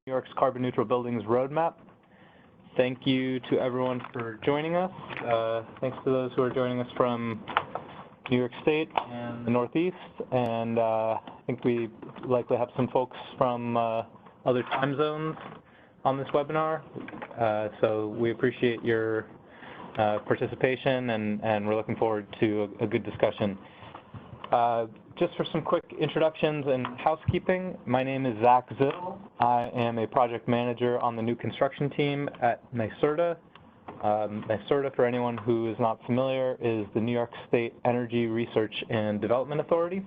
New York's Carbon Neutral Buildings Roadmap. Thank you to everyone for joining us. Thanks to those who are joining us from New York State and the Northeast, and I think we likely have some folks from other time zones on this webinar. So we appreciate your participation, and we're looking forward to a good discussion. Just for some quick introductions and housekeeping, my name is Zach Zill. I am a project manager on the new construction team at NYSERDA. NYSERDA, for anyone who is not familiar, is the New York State Energy Research and Development Authority.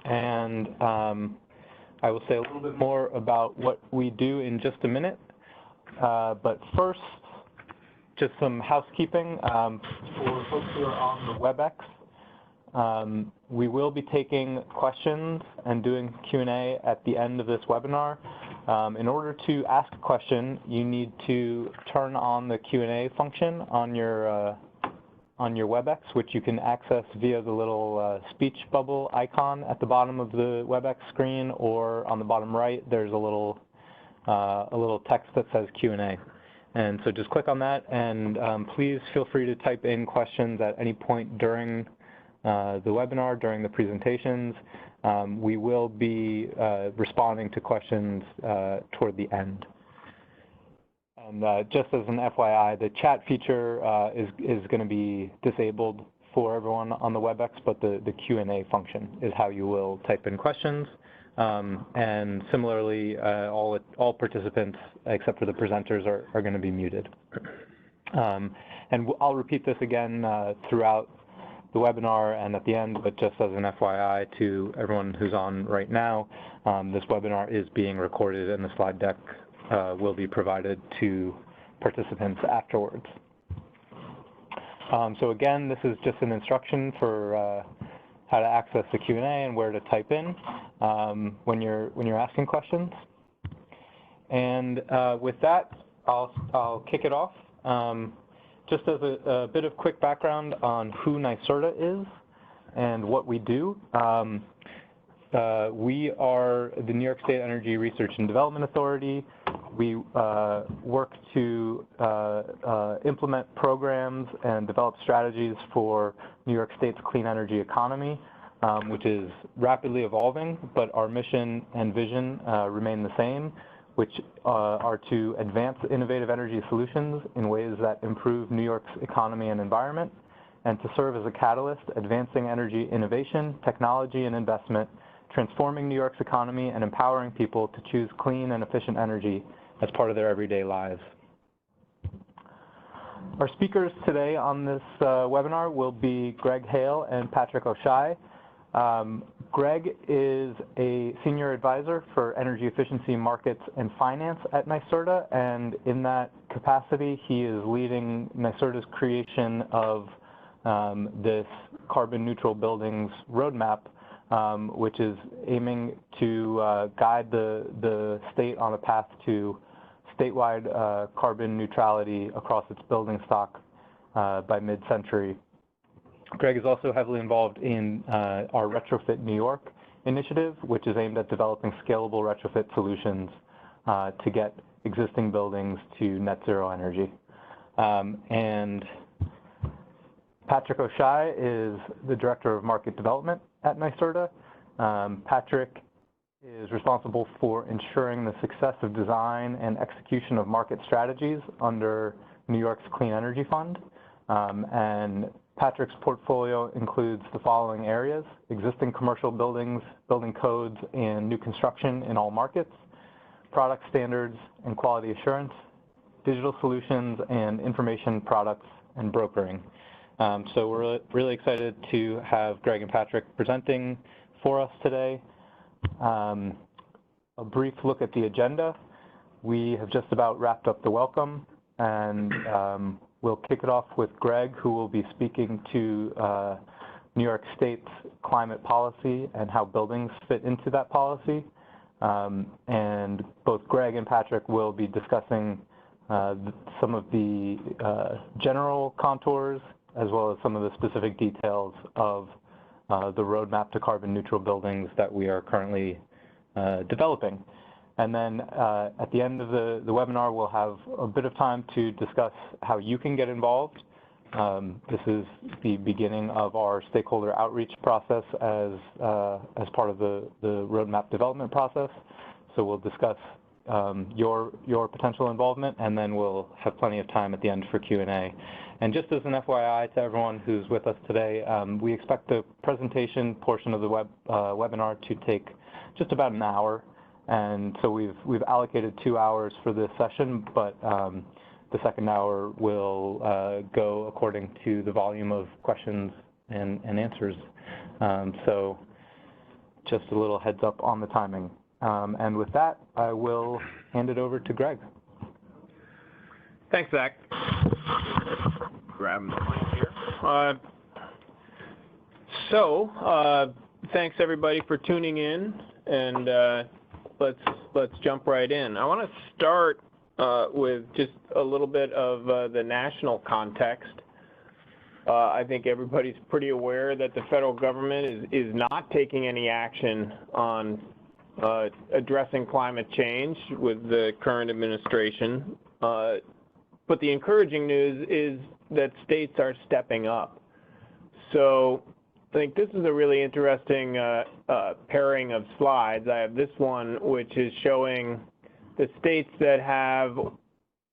And I will say a little bit more about what we do in just a minute. But first, just some housekeeping. For folks who are on the WebEx, we will be taking questions and doing Q&A at the end of this webinar. In order to ask a question, you need to turn on the Q&A function on your WebEx, which you can access via the little speech bubble icon at the bottom of the WebEx screen, or on the bottom right, there's a little text that says Q&A. And so just click on that, and please feel free to type in questions at any point during the webinar, during the presentations. We will be responding to questions toward the end. And just as an FYI, the chat feature is going to be disabled for everyone on the WebEx, but the Q&A function is how you will type in questions. And similarly, all participants, except for the presenters, are going to be muted. And I'll repeat this again throughout the webinar and at the end, but just as an FYI to everyone who's on right now, this webinar is being recorded, and the slide deck will be provided to participants afterwards. So again, this is just an instruction for how to access the Q&A and where to type in when you're asking questions. And with that, I'll kick it off. Just as a bit of quick background on who NYSERDA is and what we do. We are the New York State Energy Research and Development Authority. We work to implement programs and develop strategies for New York State's clean energy economy, which is rapidly evolving, but our mission and vision remain the same, which are to advance innovative energy solutions in ways that improve New York's economy and environment, and to serve as a catalyst advancing energy innovation, technology, and investment, transforming New York's economy and empowering people to choose clean and efficient energy as part of their everyday lives. Our speakers today on this webinar will be Greg Hale and Patrick O'Shea. Greg is a senior advisor for energy efficiency markets and finance at NYSERDA, and in that capacity, he is leading NYSERDA's creation of this carbon neutral buildings roadmap, which is aiming to guide the state on a path to statewide carbon neutrality across its building stock by mid-century. Greg is also heavily involved in our Retrofit New York initiative, which is aimed at developing scalable retrofit solutions to get existing buildings to net zero energy. And Patrick O'Shea is the Director of Market Development at NYSERDA. Patrick is responsible for ensuring the success of design and execution of market strategies under New York's Clean Energy Fund. And Patrick's portfolio includes the following areas: existing commercial buildings, building codes, and new construction in all markets, product standards and quality assurance, digital solutions, and information products and brokering. So we're really excited to have Greg and Patrick presenting for us today. A brief look at the agenda. We have just about wrapped up the welcome, and we'll kick it off with Greg, who will be speaking to New York State's climate policy and how buildings fit into that policy. And both Greg and Patrick will be discussing some of the general contours as well as some of the specific details of the roadmap to carbon neutral buildings that we are currently developing. And then at the end of the webinar, we'll have a bit of time to discuss how you can get involved. This is the beginning of our stakeholder outreach process as part of the roadmap development process. So we'll discuss your potential involvement, and then we'll have plenty of time at the end for Q&A. And just as an FYI to everyone who's with us today, we expect the presentation portion of the webinar to take just about an hour. And so we've allocated 2 hours for this session, but the second hour will go according to the volume of questions and answers. So just a little heads up on the timing. And with that, I will hand it over to Greg. Thanks, Zach. Grab the mic here. Thanks everybody for tuning in, and let's jump right in. I want to start with just a little bit of the national context. I think everybody's pretty aware that the federal government is not taking any action on addressing climate change with the current administration. But the encouraging news is that states are stepping up. So I think this is a really interesting pairing of slides. I have this one, which is showing the states that have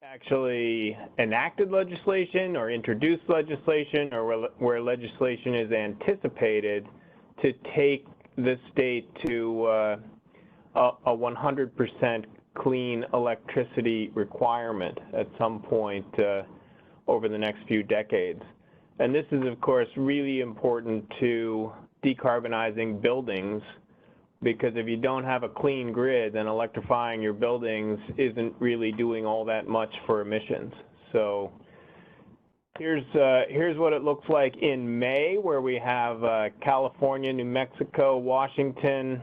actually enacted legislation or introduced legislation, or where legislation is anticipated to take the state to a 100% clean electricity requirement at some point over the next few decades. And this is, of course, really important to decarbonizing buildings, because if you don't have a clean grid, then electrifying your buildings isn't really doing all that much for emissions. So here's what it looks like in May, where we have California, New Mexico, Washington,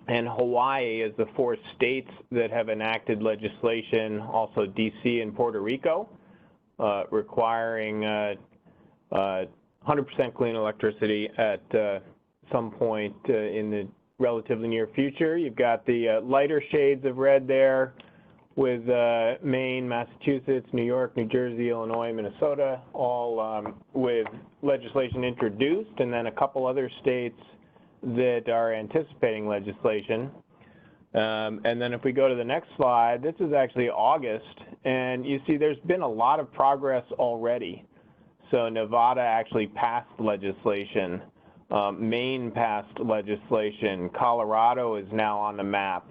and Hawaii as the 4 states that have enacted legislation, also DC and Puerto Rico, requiring 100% clean electricity at some point in the relatively near future. You've got the lighter shades of red there with Maine, Massachusetts, New York, New Jersey, Illinois, Minnesota, all with legislation introduced, and then a couple other states that are anticipating legislation. And then if we go to the next slide, this is actually August, and you see there's been a lot of progress already. So Nevada actually passed legislation. Maine passed legislation. Colorado is now on the map.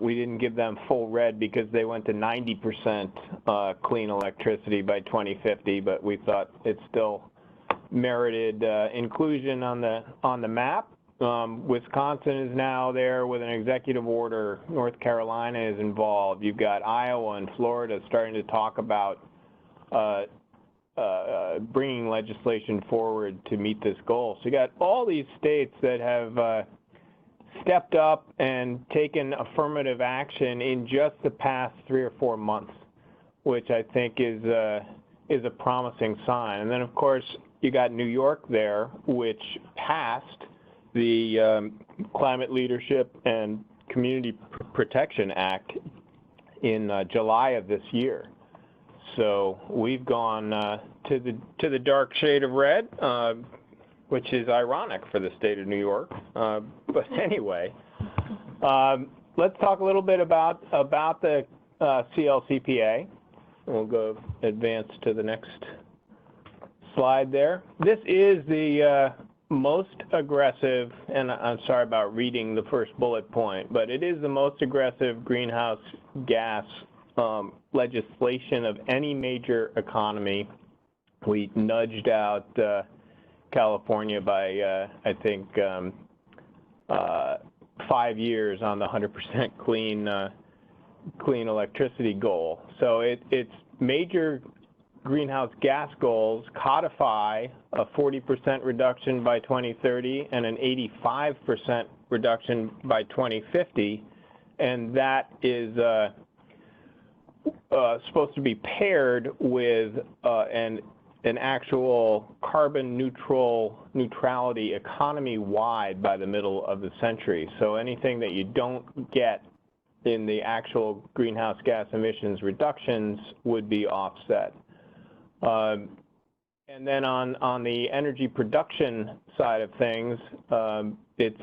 We didn't give them full red because they went to 90% clean electricity by 2050, but we thought it still merited inclusion on the map. Wisconsin is now there with an executive order. North Carolina is involved. You've got Iowa and Florida starting to talk about bringing legislation forward to meet this goal. So you got all these states that have stepped up and taken affirmative action in just the past 3 or 4 months, which I think is a promising sign. And then, of course, you got New York there, which passed the Climate Leadership and Community Protection Act in July of this year. So we've gone to the dark shade of red, which is ironic for the state of New York. But anyway, let's talk a little bit about the CLCPA. We'll go advance to the next slide there. This is the most aggressive, and I'm sorry about reading the first bullet point, but it is the most aggressive greenhouse gas legislation of any major economy. We nudged out California by, I think, 5 years on the 100% clean electricity goal. So it's major greenhouse gas goals codify a 40% reduction by 2030 and an 85% reduction by 2050, and that is supposed to be paired with an actual carbon neutrality economy-wide by the middle of the century. So anything that you don't get in the actual greenhouse gas emissions reductions would be offset. And then on the energy production side of things, it's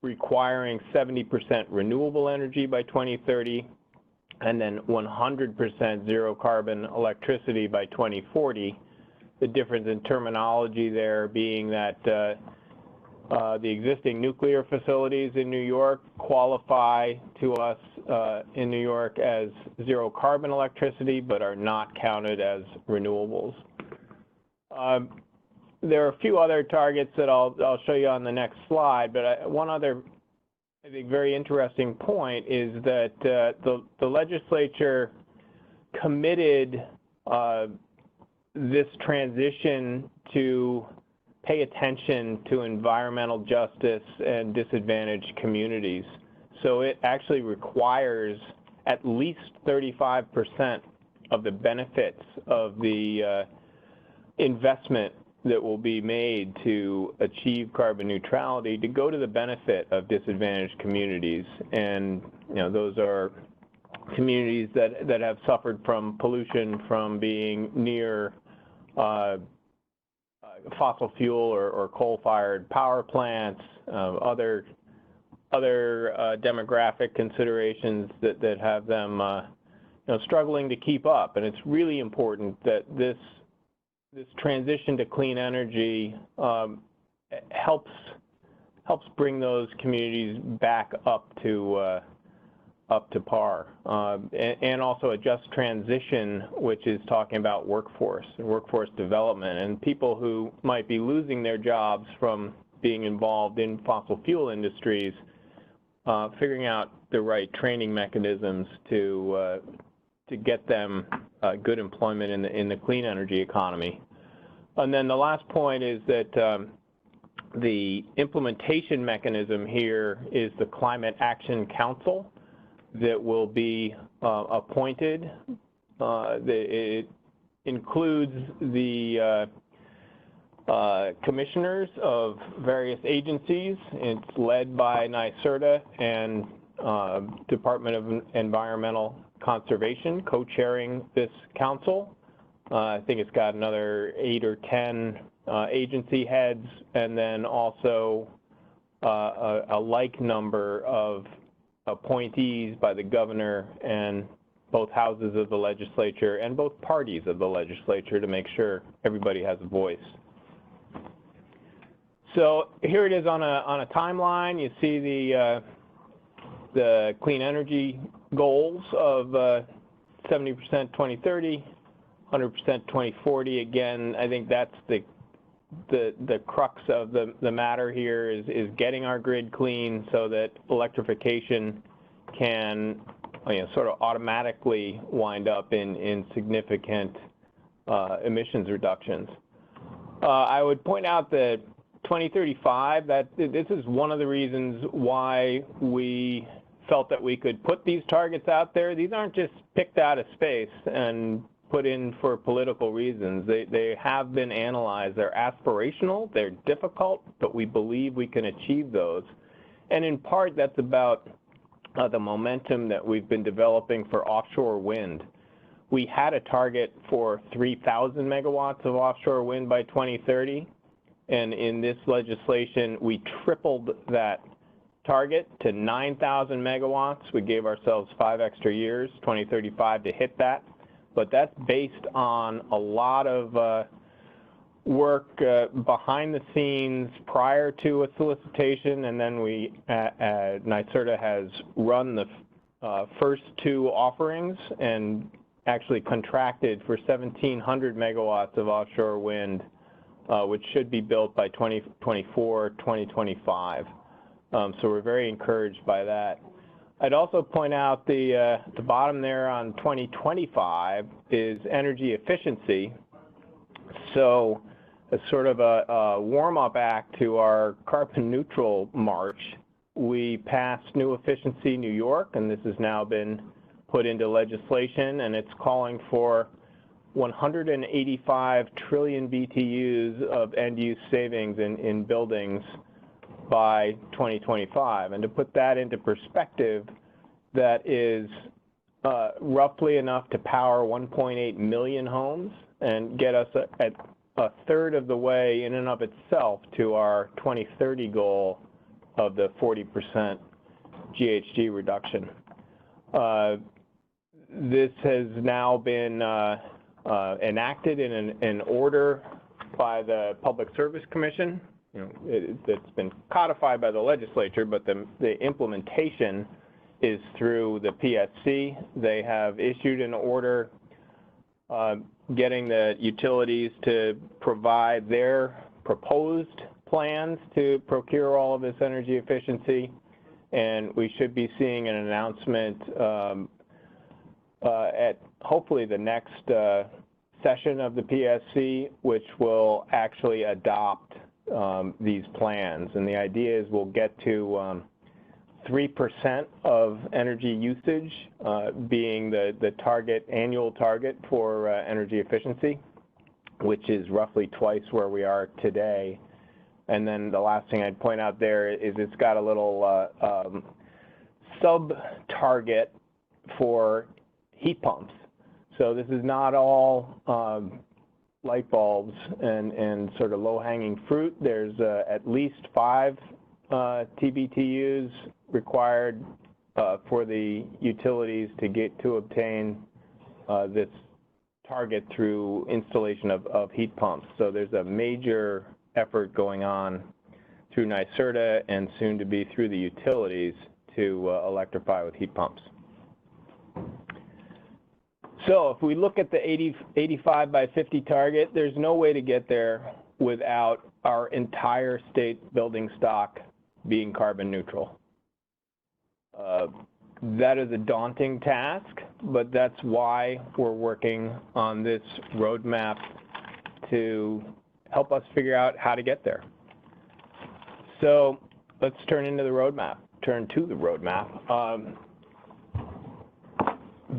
requiring 70% renewable energy by 2030, and then 100% zero carbon electricity by 2040. The difference in terminology there being that the existing nuclear facilities in New York qualify to us in New York as zero carbon electricity, but are not counted as renewables. There are a few other targets that I'll show you on the next slide, but one other, I think, very interesting point is that the legislature committed this transition to pay attention to environmental justice and disadvantaged communities. So it actually requires at least 35% of the benefits of the investment that will be made to achieve carbon neutrality to go to the benefit of disadvantaged communities. And those are communities that have suffered from pollution from being near fossil fuel or coal-fired power plants, other demographic considerations that have them struggling to keep up. And it's really important that this transition to clean energy helps bring those communities back up to par, and also a just transition, which is talking about workforce and workforce development, and people who might be losing their jobs from being involved in fossil fuel industries, figuring out the right training mechanisms to get them good employment in the clean energy economy. And then the last point is that the implementation mechanism here is the Climate Action Council that will be appointed. It includes the commissioners of various agencies. It's led by NYSERDA and Department of Environmental Conservation co-chairing this council. I think it's got another 8 or 10 agency heads, and then also a like number of appointees by the governor and both houses of the legislature and both parties of the legislature to make sure everybody has a voice. So here it is on a timeline. You see the clean energy goals of 70% 2030, 100% 2040. Again, I think that's the crux of the matter here is getting our grid clean so that electrification can sort of automatically wind up in significant emissions reductions. I would point out that 2035, that this is one of the reasons why we felt that we could put these targets out there. These aren't just picked out of space and put in for political reasons. They have been analyzed. They're aspirational, they're difficult, but we believe we can achieve those. And in part, that's about the momentum that we've been developing for offshore wind. We had a target for 3,000 megawatts of offshore wind by 2030, and in this legislation, we tripled that target to 9,000 megawatts. We gave ourselves 5 extra years, 2035, to hit that. But that's based on a lot of work behind the scenes prior to a solicitation, and then NYSERDA has run the first 2 offerings and actually contracted for 1,700 megawatts of offshore wind, which should be built by 2024, 2025. So we're very encouraged by that. I'd also point out the bottom there on 2025 is energy efficiency. So as sort of a warm-up act to our carbon neutral march, we passed New Efficiency New York, and this has now been put into legislation, and it's calling for 185 trillion BTUs of end-use savings in buildings by 2025. And to put that into perspective, that is roughly enough to power 1.8 million homes and get us at a third of the way in and of itself to our 2030 goal of the 40% GHG reduction. This has now been enacted in an order by the Public Service Commission. It's been codified by the legislature, but the implementation is through the PSC. They have issued an order getting the utilities to provide their proposed plans to procure all of this energy efficiency, and we should be seeing an announcement at hopefully the next session of the PSC, which will actually adopt these plans. And the idea is we'll get to 3% of energy usage being the target, annual target for energy efficiency, which is roughly twice where we are today. And then the last thing I'd point out there is it's got a little sub-target for heat pumps. So this is not all light bulbs and sort of low-hanging fruit. There's at least 5 TBTUs required for the utilities to obtain this target through installation of heat pumps. So there's a major effort going on through NYSERDA and soon to be through the utilities to electrify with heat pumps. So if we look at the 85 by 50 target, there's no way to get there without our entire state building stock being carbon neutral. That is a daunting task, but that's why we're working on this roadmap to help us figure out how to get there. So let's turn to the roadmap.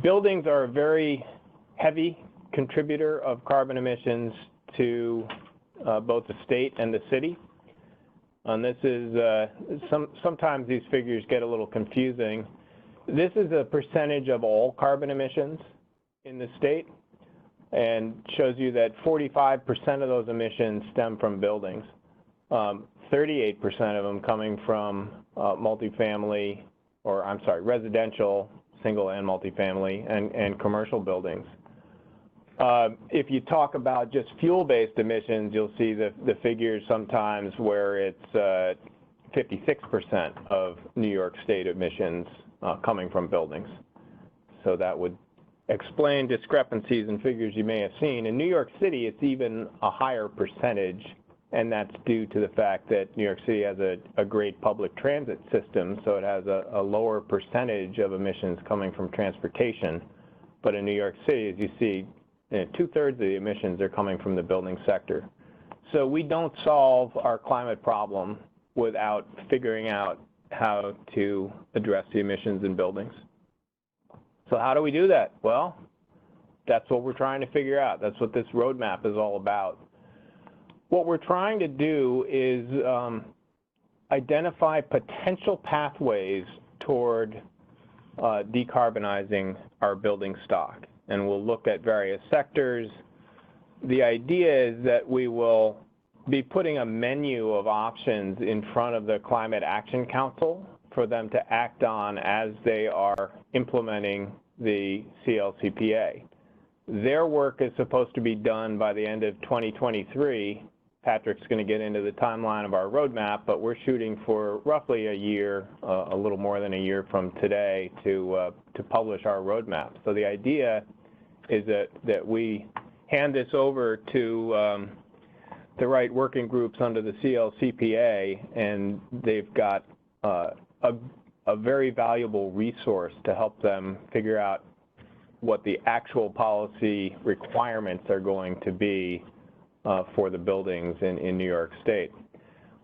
Buildings are a very heavy contributor of carbon emissions to both the state and the city. And this is, sometimes these figures get a little confusing. This is a percentage of all carbon emissions in the state and shows you that 45% of those emissions stem from buildings. 38% of them coming from multifamily, or I'm sorry, residential, single and multifamily, and commercial buildings. If you talk about just fuel-based emissions, you'll see the figures sometimes where it's 56% of New York State emissions coming from buildings. So that would explain discrepancies in figures you may have seen. In New York City, it's even a higher percentage, and that's due to the fact that New York City has a great public transit system, so it has a lower percentage of emissions coming from transportation. But in New York City, as you see, 2/3 of the emissions are coming from the building sector. So we don't solve our climate problem without figuring out how to address the emissions in buildings. So how do we do that? Well, that's what we're trying to figure out. That's what this roadmap is all about. What we're trying to do is identify potential pathways toward decarbonizing our building stock. And we'll look at various sectors. The idea is that we will be putting a menu of options in front of the Climate Action Council for them to act on as they are implementing the CLCPA. Their work is supposed to be done by the end of 2023. Patrick's going to get into the timeline of our roadmap, but we're shooting for roughly a year, a little more than a year from today to publish our roadmap. So the idea is that we hand this over to the right working groups under the CLCPA, and they've got a very valuable resource to help them figure out what the actual policy requirements are going to be for the buildings in New York State.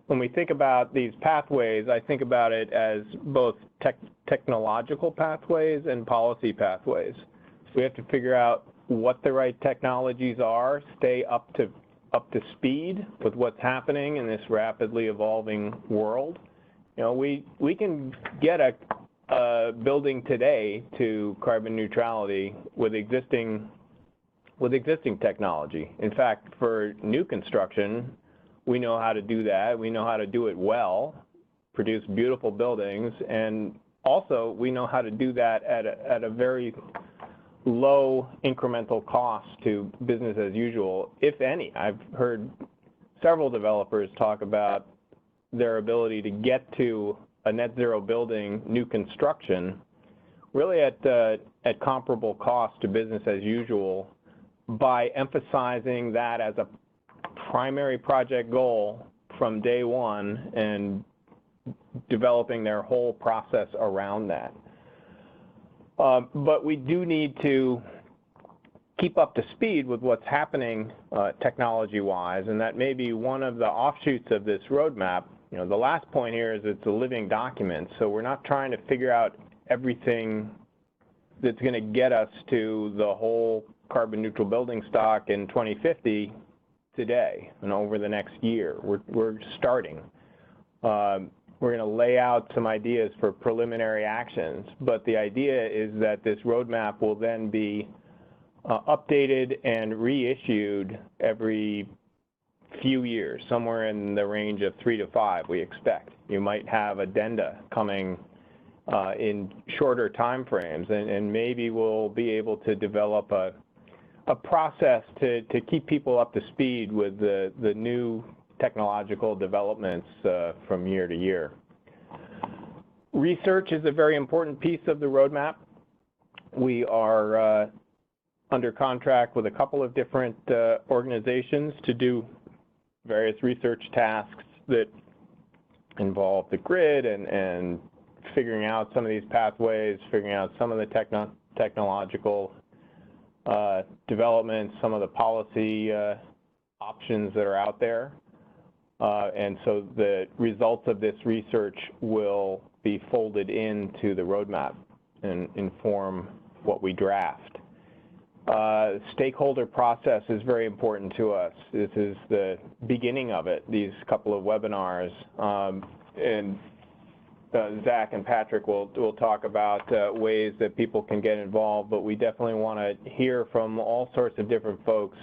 When we think about these pathways, I think about it as both technological pathways and policy pathways. We have to figure out what the right technologies are, stay up to speed with what's happening in this rapidly evolving world. You know, we can get a a building today to carbon neutrality with existing technology. In fact, for new construction, we know how to do that. We know how to do it well, produce beautiful buildings, and also we know how to do that at a very low incremental cost to business as usual, if any. I've heard several developers talk about their ability to get to a net zero building, new construction, really at comparable cost to business as usual, by emphasizing that as a primary project goal from day one and developing their whole process around that. But we do need to keep up to speed with what's happening technology-wise, and that may be one of the offshoots of this roadmap. You know, the last point here is it's a living document, so we're not trying to figure out everything that's going to get us to the whole carbon neutral building stock in 2050 today and over the next year. We're starting. We're going to lay out some ideas for preliminary actions, but the idea is that this roadmap will then be updated and reissued every few years, somewhere in the range of 3 to 5, we expect. You might have addenda coming in shorter time frames, and maybe we'll be able to develop a process to keep people up to speed with the new technological developments from year to year. Research is a very important piece of the roadmap. We are under contract with a couple of different organizations to do various research tasks that involve the grid and figuring out some of these pathways, figuring out some of the technological developments, some of the policy options that are out there. And so the results of this research will be folded into the roadmap and inform what we draft. Stakeholder process is very important to us. This is the beginning of it, these couple of webinars. And Zach and Patrick will talk about ways that people can get involved, but we definitely want to hear from all sorts of different folks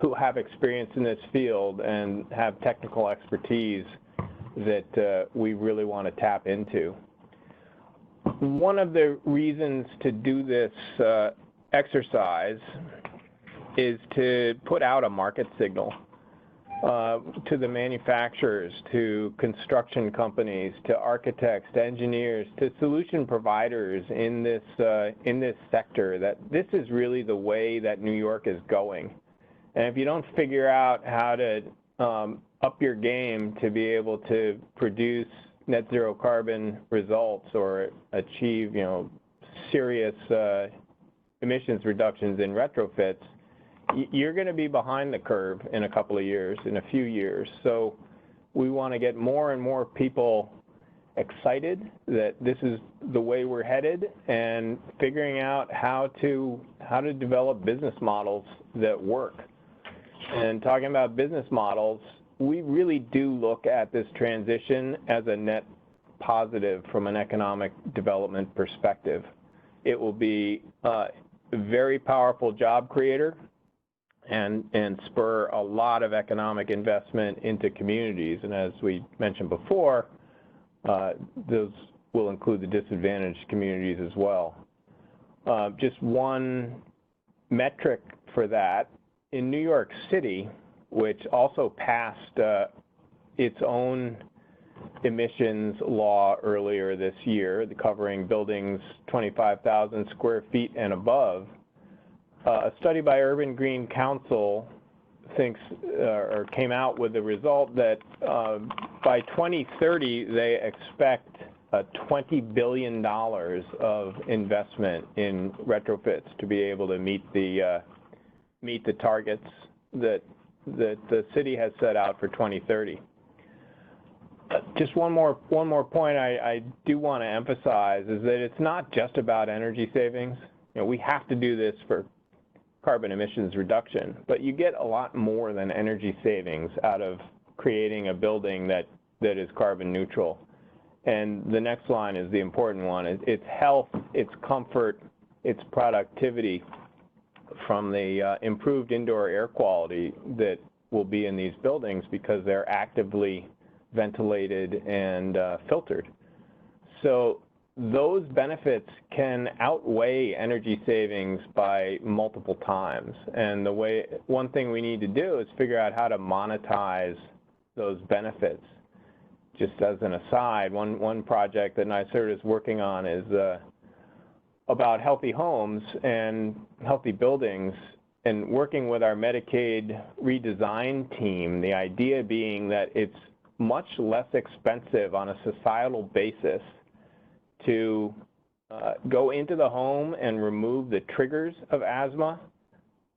who have experience in this field and have technical expertise that we really want to tap into. One of the reasons to do this exercise is to put out a market signal to the manufacturers, to construction companies, to architects, to engineers, to solution providers in this sector, that this is really the way that New York is going. And if you don't figure out how to up your game to be able to produce net zero carbon results or achieve, serious emissions reductions in retrofits, you're going to be behind the curve in a couple of years, in a few years. So we want to get more and more people excited that this is the way we're headed, and figuring out how to develop business models that work. And talking about business models, we really do look at this transition as a net positive from an economic development perspective. It will be a very powerful job creator and spur a lot of economic investment into communities. And as we mentioned before, those will include the disadvantaged communities as well. Just one metric for that, in New York City, which also passed its own emissions law earlier this year, covering buildings 25,000 square feet and above, a study by Urban Green Council came out with the result that by 2030 they expect $20 billion of investment in retrofits to be able to meet the targets that the city has set out for 2030. Just one more point I do want to emphasize is that it's not just about energy savings. We have to do this for carbon emissions reduction, but you get a lot more than energy savings out of creating a building that is carbon neutral. And the next line is the important one. It's health, it's comfort, it's productivity from the improved indoor air quality that will be in these buildings because they're actively ventilated and filtered. So those benefits can outweigh energy savings by multiple times. And one thing we need to do is figure out how to monetize those benefits. Just as an aside, one project that NYSERDA is working on is about healthy homes and healthy buildings, and working with our Medicaid redesign team, the idea being that it's much less expensive on a societal basis to go into the home and remove the triggers of asthma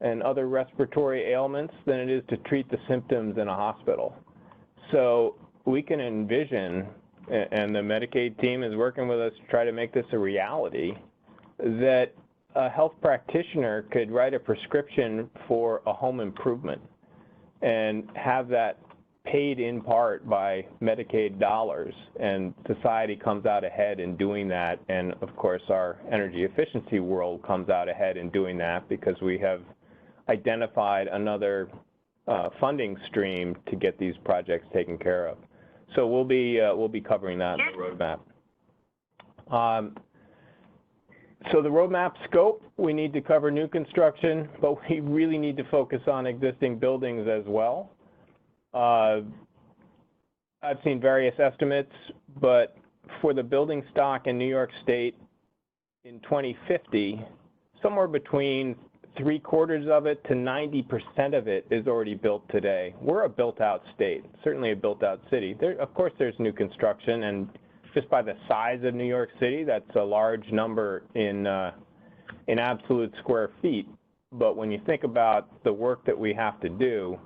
and other respiratory ailments than it is to treat the symptoms in a hospital. So we can envision, and the Medicaid team is working with us to try to make this a reality, that a health practitioner could write a prescription for a home improvement and have that paid in part by Medicaid dollars, and society comes out ahead in doing that, and of course our energy efficiency world comes out ahead in doing that because we have identified another funding stream to get these projects taken care of. So we'll be covering that in the roadmap. So the roadmap scope, we need to cover new construction, but we really need to focus on existing buildings as well. I've seen various estimates, but for the building stock in New York State in 2050, somewhere between 3/4 of it to 90% of it is already built today. We're a built-out state, certainly a built-out city. Of course, there's new construction, and just by the size of New York City, that's a large number in absolute square feet. But when you think about the work that we have to do,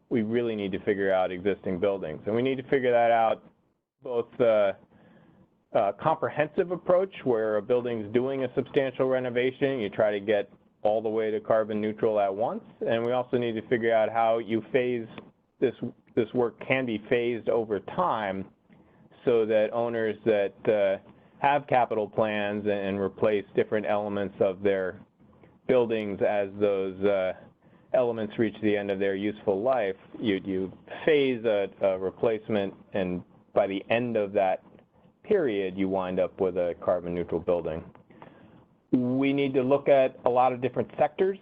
we really need to figure out existing buildings. And we need to figure that out both a comprehensive approach where a building's doing a substantial renovation, you try to get all the way to carbon neutral at once. And we also need to figure out how you phase this work can be phased over time so that owners that have capital plans and replace different elements of their buildings as those elements reach the end of their useful life, you phase a replacement, and by the end of that period, you wind up with a carbon neutral building. We need to look at a lot of different sectors,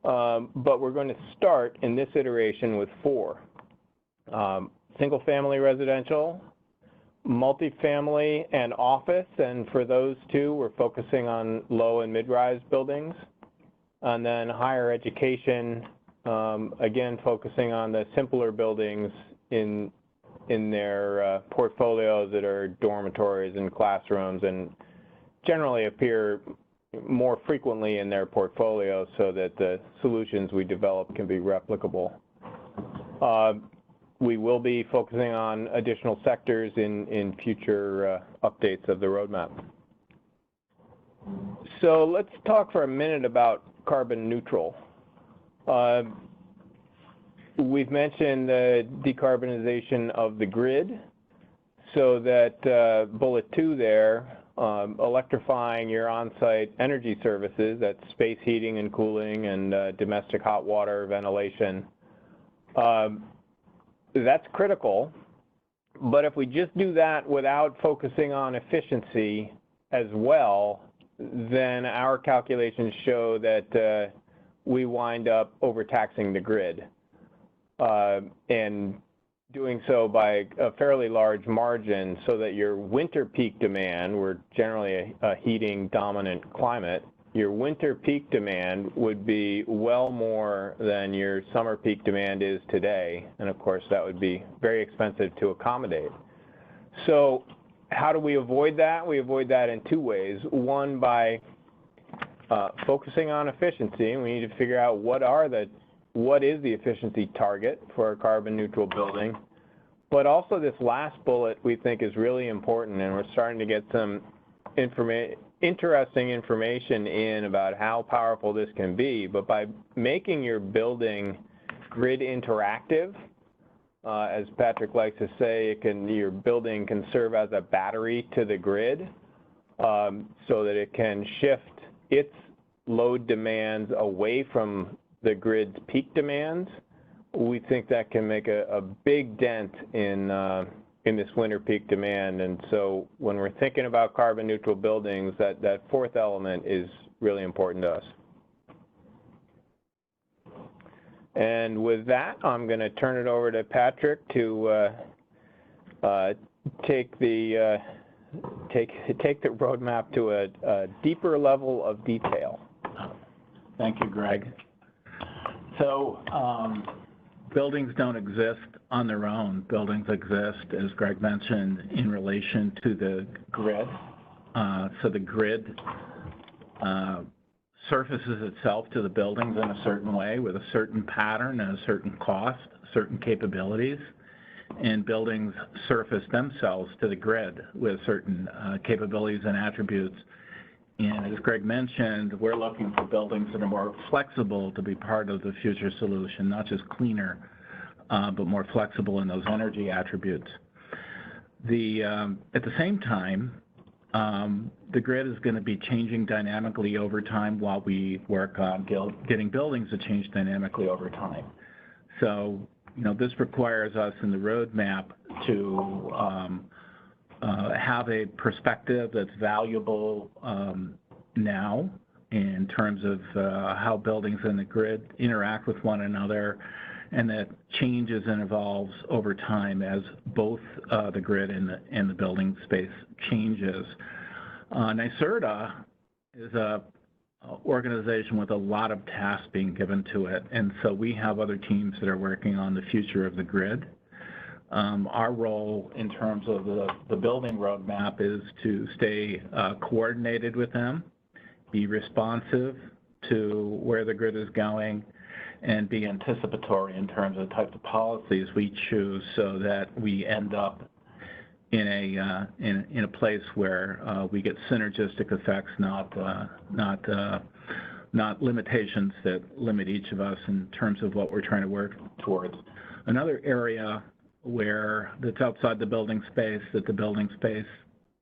but we're going to start in this iteration with 4. Single family residential, multifamily, and office, and for those two, we're focusing on low and mid-rise buildings. And then higher education, again, focusing on the simpler buildings in their portfolios that are dormitories and classrooms and generally appear more frequently in their portfolio so that the solutions we develop can be replicable. We will be focusing on additional sectors in future updates of the roadmap. So let's talk for a minute about carbon neutral. We've mentioned the decarbonization of the grid, so that bullet 2 there, electrifying your on-site energy services, that's space heating and cooling and domestic hot water ventilation. That's critical, but if we just do that without focusing on efficiency as well, then our calculations show that we wind up overtaxing the grid, and doing so by a fairly large margin, so that your winter peak demand, we're generally a heating dominant climate, your winter peak demand would be well more than your summer peak demand is today, and of course that would be very expensive to accommodate. So how do we avoid that? We avoid that in 2 ways. One, by focusing on efficiency, and we need to figure out what is the efficiency target for a carbon neutral building. But also this last bullet we think is really important, and we're starting to get some interesting information in about how powerful this can be. But by making your building grid interactive, As Patrick likes to say, your building can serve as a battery to the grid, so that it can shift its load demands away from the grid's peak demands. We think that can make a big dent in this winter peak demand. And so when we're thinking about carbon neutral buildings, that fourth element is really important to us. And with that, I'm going to turn it over to Patrick to take the roadmap to a deeper level of detail. Thank you, Greg. So buildings don't exist on their own. Buildings exist, as Greg mentioned, in relation to the grid. So the grid surfaces itself to the buildings in a certain way with a certain pattern and a certain cost, certain capabilities. And buildings surface themselves to the grid with certain capabilities and attributes. And as Greg mentioned, we're looking for buildings that are more flexible to be part of the future solution, not just cleaner, but more flexible in those energy attributes. At the same time, the grid is going to be changing dynamically over time while we work on getting buildings to change dynamically over time. So, this requires us in the roadmap to have a perspective that's valuable now in terms of how buildings in the grid interact with one another, and that changes and evolves over time as both the grid and the building space changes. NYSERDA is an organization with a lot of tasks being given to it, and so we have other teams that are working on the future of the grid. Our role in terms of the building roadmap is to stay coordinated with them, be responsive to where the grid is going, and be anticipatory in terms of the types of policies we choose so that we end up in a place where we get synergistic effects, not limitations that limit each of us in terms of what we're trying to work towards. Another area that's outside the building space, that the building space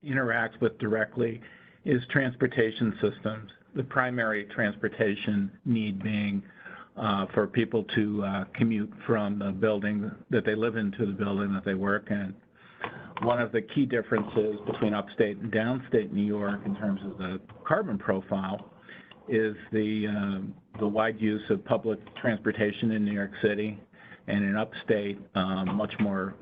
interacts with directly, is transportation systems. The primary transportation need being for people to commute from the building that they live in to the building that they work in. One of the key differences between upstate and downstate New York in terms of the carbon profile is the wide use of public transportation in New York City, and in upstate, much more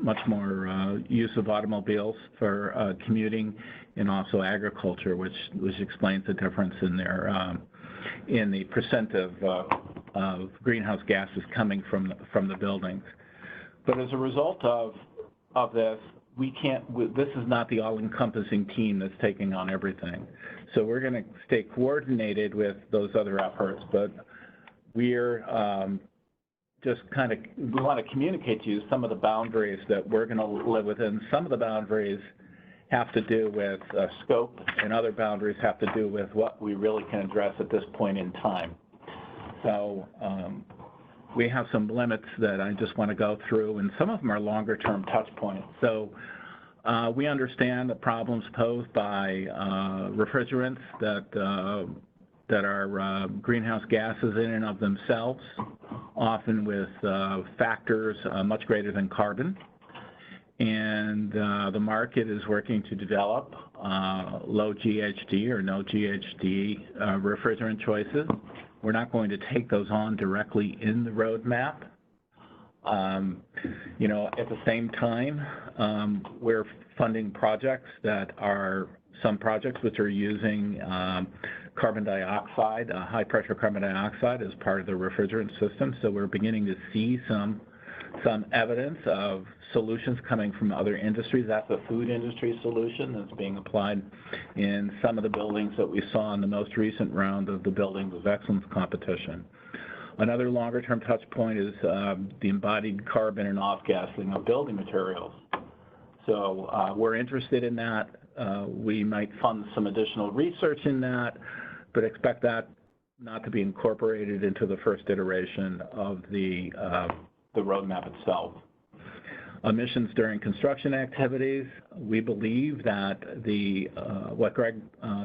use of automobiles for commuting, and also agriculture, which explains the difference in the percent of greenhouse gases coming from the buildings. But as a result of this, this is not the all-encompassing team that's taking on everything. So we're going to stay coordinated with those other efforts, but we're we want to communicate to you some of the boundaries that we're going to live within. Some of the boundaries have to do with scope, and other boundaries have to do with what we really can address at this point in time. So we have some limits that I just want to go through, and some of them are longer-term touch points. So we understand the problems posed by refrigerants that are greenhouse gases in and of themselves, often with factors much greater than carbon. And the market is working to develop low GHG or no GHG refrigerant choices. We're not going to take those on directly in the roadmap. At the same time, we're funding projects that are some projects which are using carbon dioxide, high pressure carbon dioxide as part of the refrigerant system. So we're beginning to see some evidence of solutions coming from other industries. That's a food industry solution that's being applied in some of the buildings that we saw in the most recent round of the Buildings of Excellence competition. Another longer-term touch point is the embodied carbon and off-gassing of building materials. So we're interested in that. We might fund some additional research in that, but expect that not to be incorporated into the first iteration of the roadmap itself. Emissions during construction activities. We believe that what Greg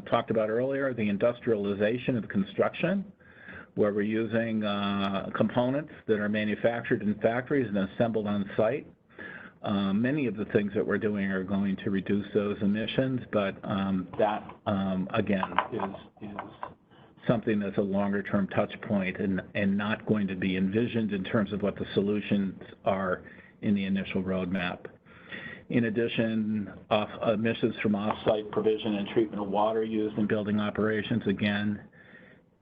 talked about earlier, the industrialization of construction, where we're using components that are manufactured in factories and assembled on site. Many of the things that we're doing are going to reduce those emissions, but that, again, is something that's a longer-term touch point and not going to be envisioned in terms of what the solutions are in the initial roadmap. In addition, emissions from off-site provision and treatment of water used in building operations, again,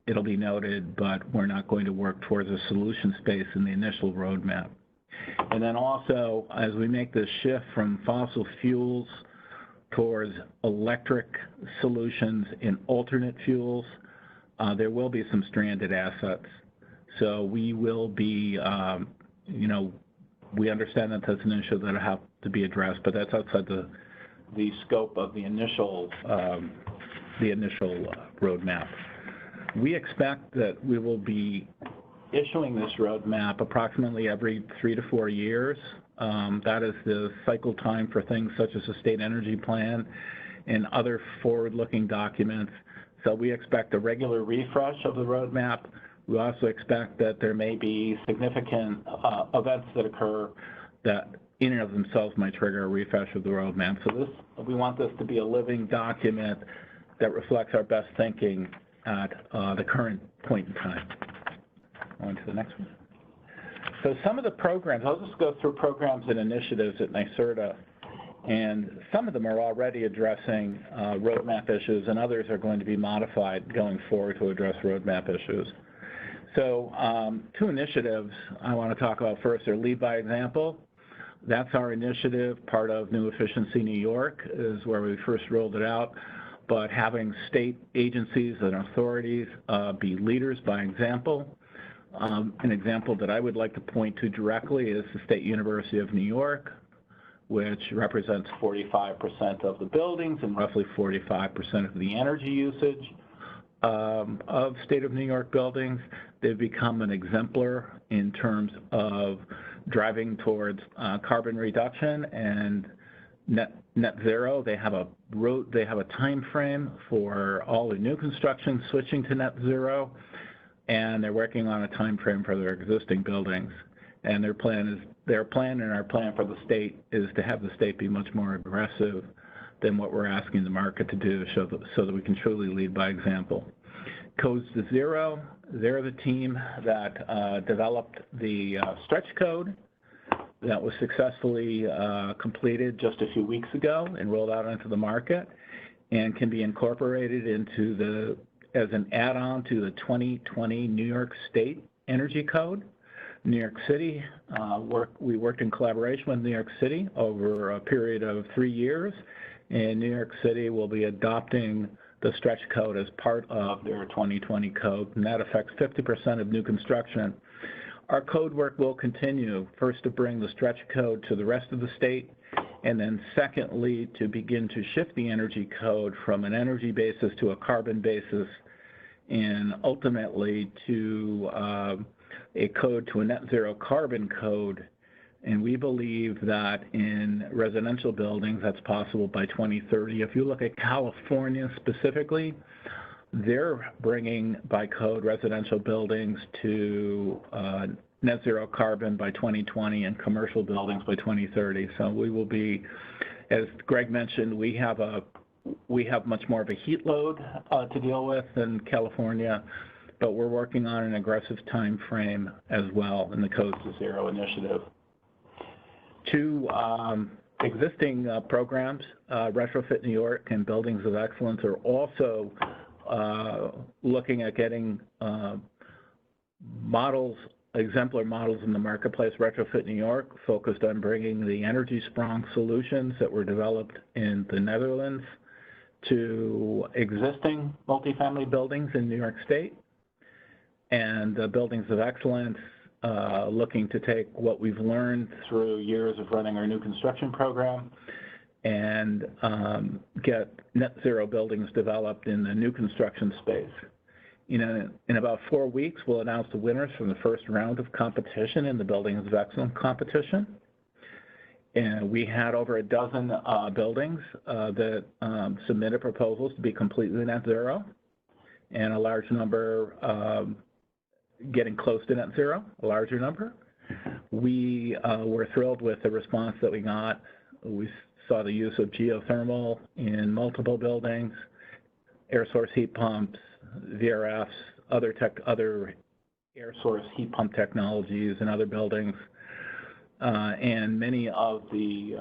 it'll be noted, but we're not going to work towards a solution space in the initial roadmap. And then also, as we make this shift from fossil fuels towards electric solutions in alternate fuels, there will be some stranded assets. So we will be, we understand that that's an issue that will have to be addressed, but that's outside the scope of the initial roadmap. We expect that we will be issuing this roadmap approximately every 3 to 4 years. That is the cycle time for things such as a state energy plan and other forward-looking documents. So we expect a regular refresh of the roadmap. We also expect that there may be significant events that occur that in and of themselves might trigger a refresh of the roadmap. So we want this to be a living document that reflects our best thinking at the current point in time. On to the next one. So some of the programs, I'll just go through programs and initiatives at NYSERDA, and some of them are already addressing roadmap issues, and others are going to be modified going forward to address roadmap issues. So 2 initiatives I want to talk about first are Lead by Example. That's our initiative, part of New Efficiency New York is where we first rolled it out, but having state agencies and authorities be leaders by example. An example that I would like to point to directly is the State University of New York, which represents 45% of the buildings and roughly 45% of the energy usage of State of New York buildings. They've become an exemplar in terms of driving towards carbon reduction and net zero. They have a time frame for all the new construction switching to net zero, and they're working on a time frame for their existing buildings. And their plan and our plan for the state is to have the state be much more aggressive than what we're asking the market to do so that we can truly lead by example. Codes to Zero, they're the team that developed the stretch code that was successfully completed just a few weeks ago and rolled out into the market and can be incorporated into as an add-on to the 2020 New York State Energy Code. New York City, we worked in collaboration with New York City over a period of 3 years, and New York City will be adopting the stretch code as part of their 2020 code, and that affects 50% of new construction. Our code work will continue, first to bring the stretch code to the rest of the state, and then secondly, to begin to shift the energy code from an energy basis to a carbon basis, and ultimately to a code to a net zero carbon code. And we believe that in residential buildings, that's possible by 2030. If you look at California specifically, they're bringing by code residential buildings to net zero carbon by 2020 and commercial buildings by 2030. So we will be, as Greg mentioned, we have much more of a heat load to deal with in California, but we're working on an aggressive time frame as well in the Codes to Zero initiative. 2 existing programs, Retrofit New York and Buildings of Excellence, are also looking at getting exemplar models in the marketplace. Retrofit New York focused on bringing the energy sprung solutions that were developed in the Netherlands to existing multifamily buildings in New York State. And Buildings of Excellence looking to take what we've learned through years of running our new construction program and get net zero buildings developed in the new construction space. In about 4 weeks, we'll announce the winners from the first round of competition in the Buildings of Excellence competition. And we had over a dozen buildings that submitted proposals to be completely net zero, and a large number getting close to net zero, a larger number. We were thrilled with the response that we got. We saw the use of geothermal in multiple buildings, air source heat pumps, VRFs, other air source heat pump technologies in other buildings, and many of the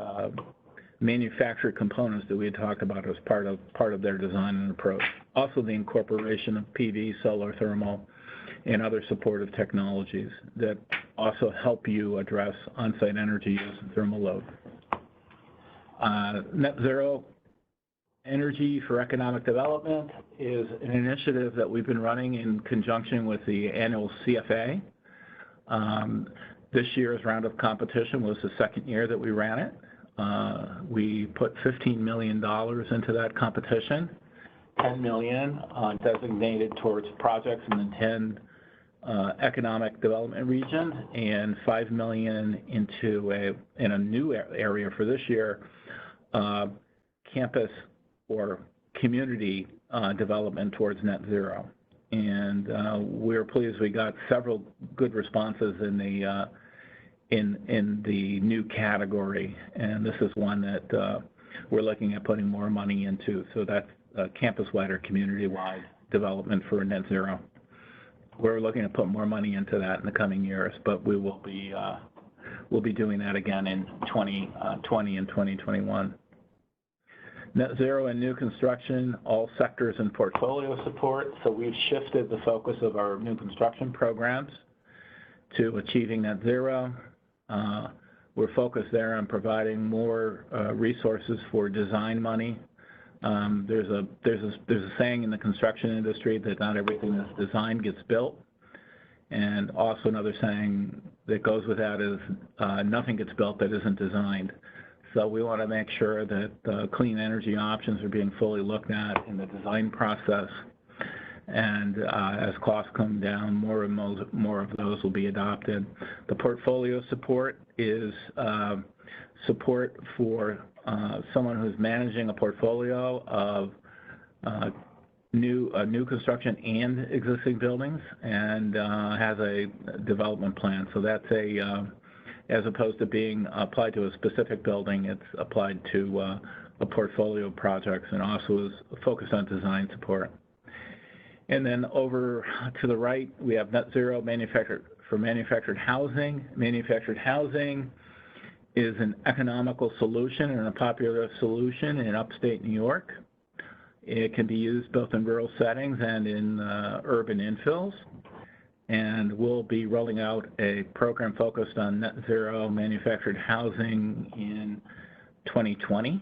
manufactured components that we had talked about as part of their design and approach. Also, the incorporation of PV, solar, thermal, and other supportive technologies that also help you address on-site energy use and thermal load. Net zero energy for economic development is an initiative that we've been running in conjunction with the annual CFA. This year's round of competition was the second year that we ran it. We put $15 million into that competition, $10 million designated towards projects in the 10 economic development regions, and $5 million into in a new area for this year, campus or community development towards net zero. And we're pleased we got several good responses in the new category, and this is one that we're looking at putting more money into. So that's campus-wide or community-wide development for net zero. We're looking to put more money into that in the coming years, but we will be we'll be doing that again in 2020 and 2021. Net zero and new construction, all sectors and portfolio support. So we've shifted the focus of our new construction programs to achieving net zero. We're focused there on providing more resources for design money. There's a saying in the construction industry that not everything that's designed gets built. And also another saying that goes with that is nothing gets built that isn't designed. So we want to make sure that clean energy options are being fully looked at in the design process. And as costs come down, more of those will be adopted. The portfolio support is support for someone who's managing a portfolio of new construction and existing buildings, and has a development plan. So that's as opposed to being applied to a specific building, it's applied to a portfolio of projects, and also is focused on design support. And then over to the right, we have net zero manufactured housing. Manufactured housing is an economical solution and a popular solution in upstate New York. It can be used both in rural settings and in urban infills. And we'll be rolling out a program focused on net zero manufactured housing in 2020.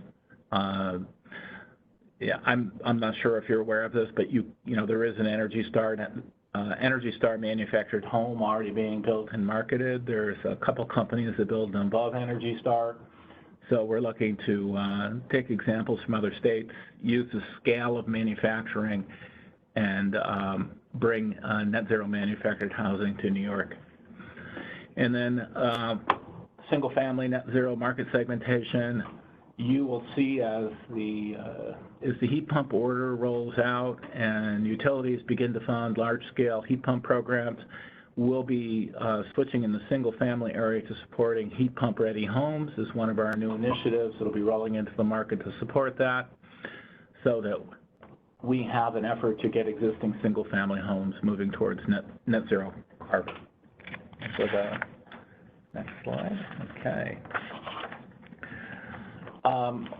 Yeah, I'm not sure if you're aware of this, but you know there is an Energy Star manufactured home already being built and marketed. There's a couple companies that build them above Energy Star. So we're looking to take examples from other states, use the scale of manufacturing, and bring net zero manufactured housing to New York. And then single family net zero market segmentation. You will see as the heat pump order rolls out and utilities begin to fund large-scale heat pump programs, we'll be switching in the single-family area to supporting heat pump-ready homes is one of our new initiatives. It'll be rolling into the market to support that, so that we have an effort to get existing single-family homes moving towards net zero carbon. So the next slide. Okay.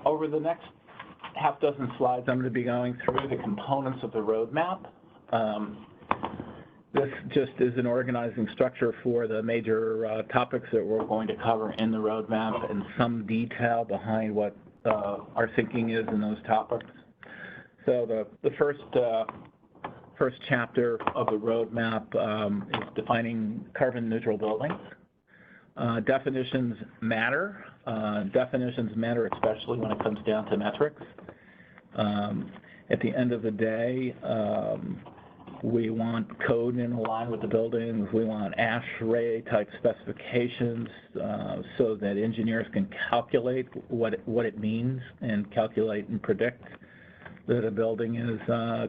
Over the next half dozen slides, I'm going to be going through the components of the roadmap. This just is an organizing structure for the major topics that we're going to cover in the roadmap, and some detail behind what our thinking is in those topics. So the first chapter of the roadmap is defining carbon neutral buildings. Definitions matter. Definitions matter especially when it comes down to metrics. At the end of the day, We want code in line with the buildings. We want ASHRAE type specifications so that engineers can calculate what it means and calculate and predict that a building is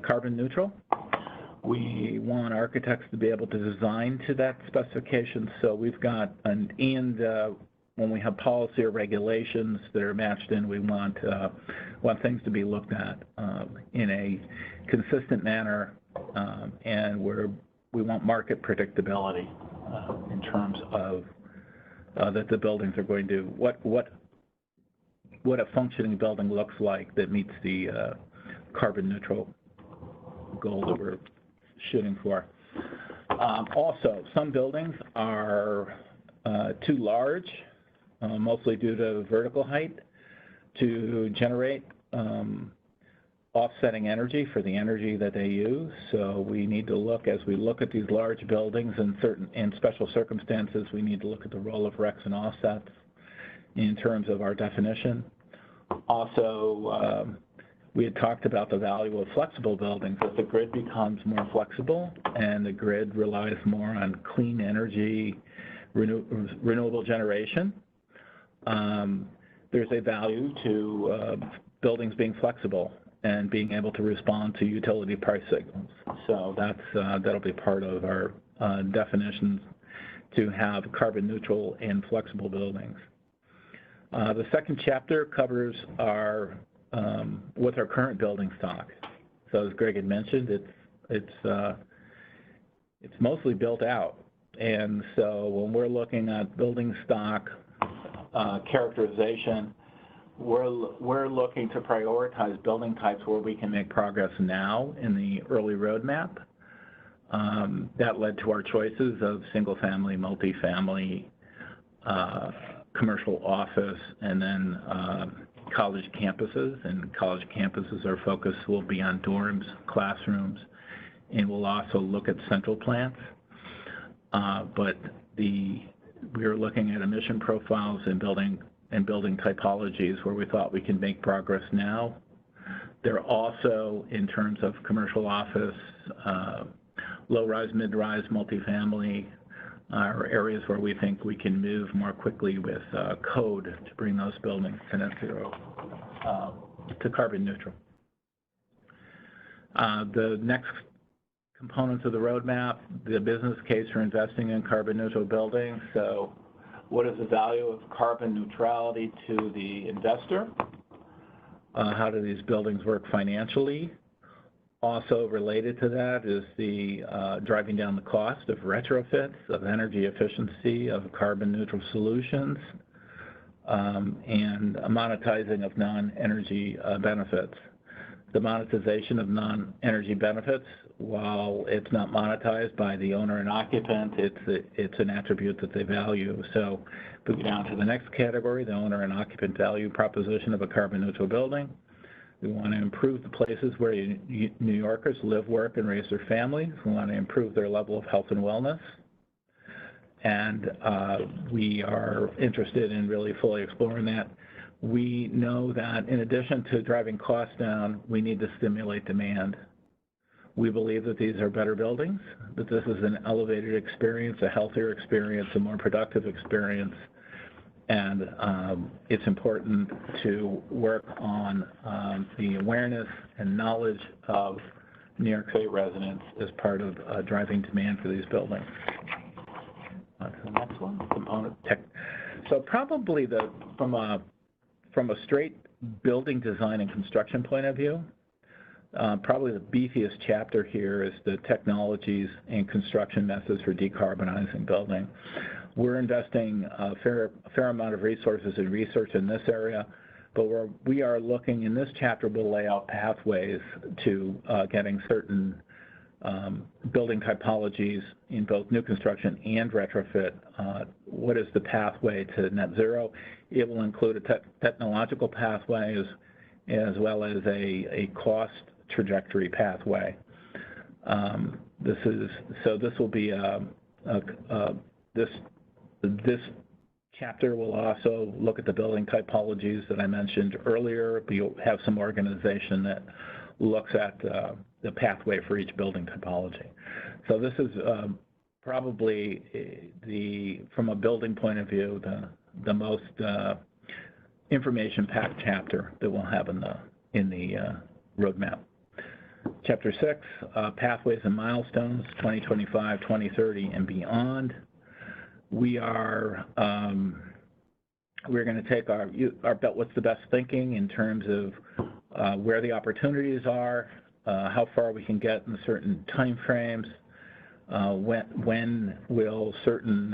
carbon neutral. We want architects to be able to design to that specification. So we've got, when we have policy or regulations that are matched in, we want things to be looked at in a consistent manner, and we want market predictability in terms of that the buildings are going to, what a functioning building looks like that meets the carbon neutral goal that we're shooting for. Also, some buildings are too large, mostly due to vertical height, to generate offsetting energy for the energy that they use. So we need to look, as we look at these large buildings in special circumstances, we need to look at the role of RECs and offsets in terms of our definition. Also, we had talked about the value of flexible buildings. As the grid becomes more flexible and the grid relies more on clean energy, renewable generation, there's a value to buildings being flexible and being able to respond to utility price signals. So that'll be part of our definitions to have carbon neutral and flexible buildings. The second chapter covers what's our current building stock. So as Greg had mentioned, it's mostly built out. And so when we're looking at building stock characterization, we're looking to prioritize building types where we can make progress now in the early roadmap. That led to our choices of single-family, multifamily, commercial office, and then college campuses. And college campuses, our focus will be on dorms, classrooms, and we'll also look at central plants. But we're looking at emission profiles and building typologies where we thought we can make progress now. They're also, in terms of commercial office, low-rise, mid-rise, multifamily, are areas where we think we can move more quickly with code to bring those buildings to net zero, to carbon neutral. The next components of the roadmap, the business case for investing in carbon neutral buildings. So what is the value of carbon neutrality to the investor? How do these buildings work financially? Also related to that is the driving down the cost of retrofits, of energy efficiency, of carbon neutral solutions, and monetizing of non-energy benefits. The monetization of non-energy benefits, while it's not monetized by the owner and occupant, it's an attribute that they value. So if we go down to the next category, the owner and occupant value proposition of a carbon neutral building. We want to improve the places where New Yorkers live, work, and raise their families. We want to improve their level of health and wellness. And we are interested in really fully exploring that. We know that in addition to driving costs down, we need to stimulate demand. We believe that these are better buildings, that this is an elevated experience, a healthier experience, a more productive experience. And it's important to work on the awareness and knowledge of New York State residents as part of driving demand for these buildings. On to the next one, component tech. So probably from a straight building design and construction point of view, probably the beefiest chapter here is the technologies and construction methods for decarbonizing building. We're investing a fair amount of resources in research in this area, but we are looking in this chapter, we'll lay out pathways to getting certain building typologies in both new construction and retrofit. What is the pathway to net zero? It will include a technological pathway as well as a cost trajectory pathway. This will be this chapter will also look at the building typologies that I mentioned earlier. We'll have some organization that looks at the pathway for each building topology. So this is probably from a building point of view, the most information-packed chapter that we'll have in the roadmap. Chapter 6, Pathways and Milestones, 2025, 2030, and beyond. We're going to take our what's the best thinking in terms of where the opportunities are, how far we can get in certain time frames, when will certain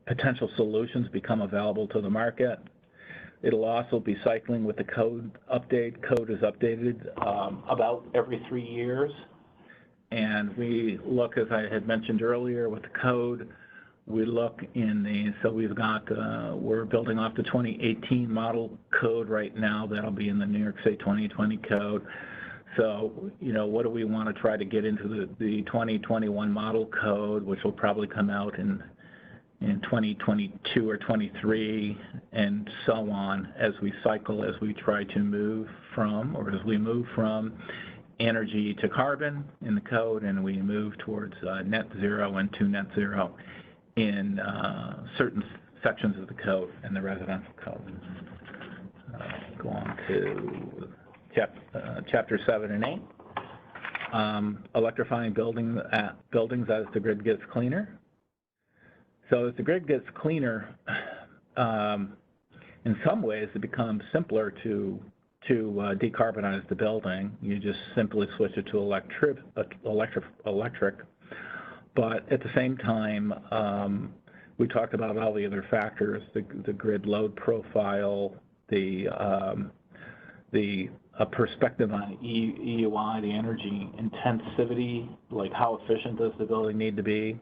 potential solutions become available to the market. It'll also be cycling with the code update. Code is updated about every 3 years. And we look, as I had mentioned earlier, with the code, we look so we've got, we're building off the 2018 model code right now. That'll be in the New York State 2020 code. So, what do we want to try to get into the 2021 model code, which will probably come out in 2022 or 23, and so on, as we cycle, as we try to move from, or as we move from energy to carbon in the code, and we move towards net zero and to net zero in certain sections of the code and the residential code. Go on to chapter 7 and 8. Electrifying buildings as the grid gets cleaner. So as the grid gets cleaner, in some ways it becomes simpler to decarbonize the building. You just simply switch it to electric. But at the same time, we talked about all the other factors: the grid load profile, the perspective on EUI, the energy intensivity, like how efficient does the building need to be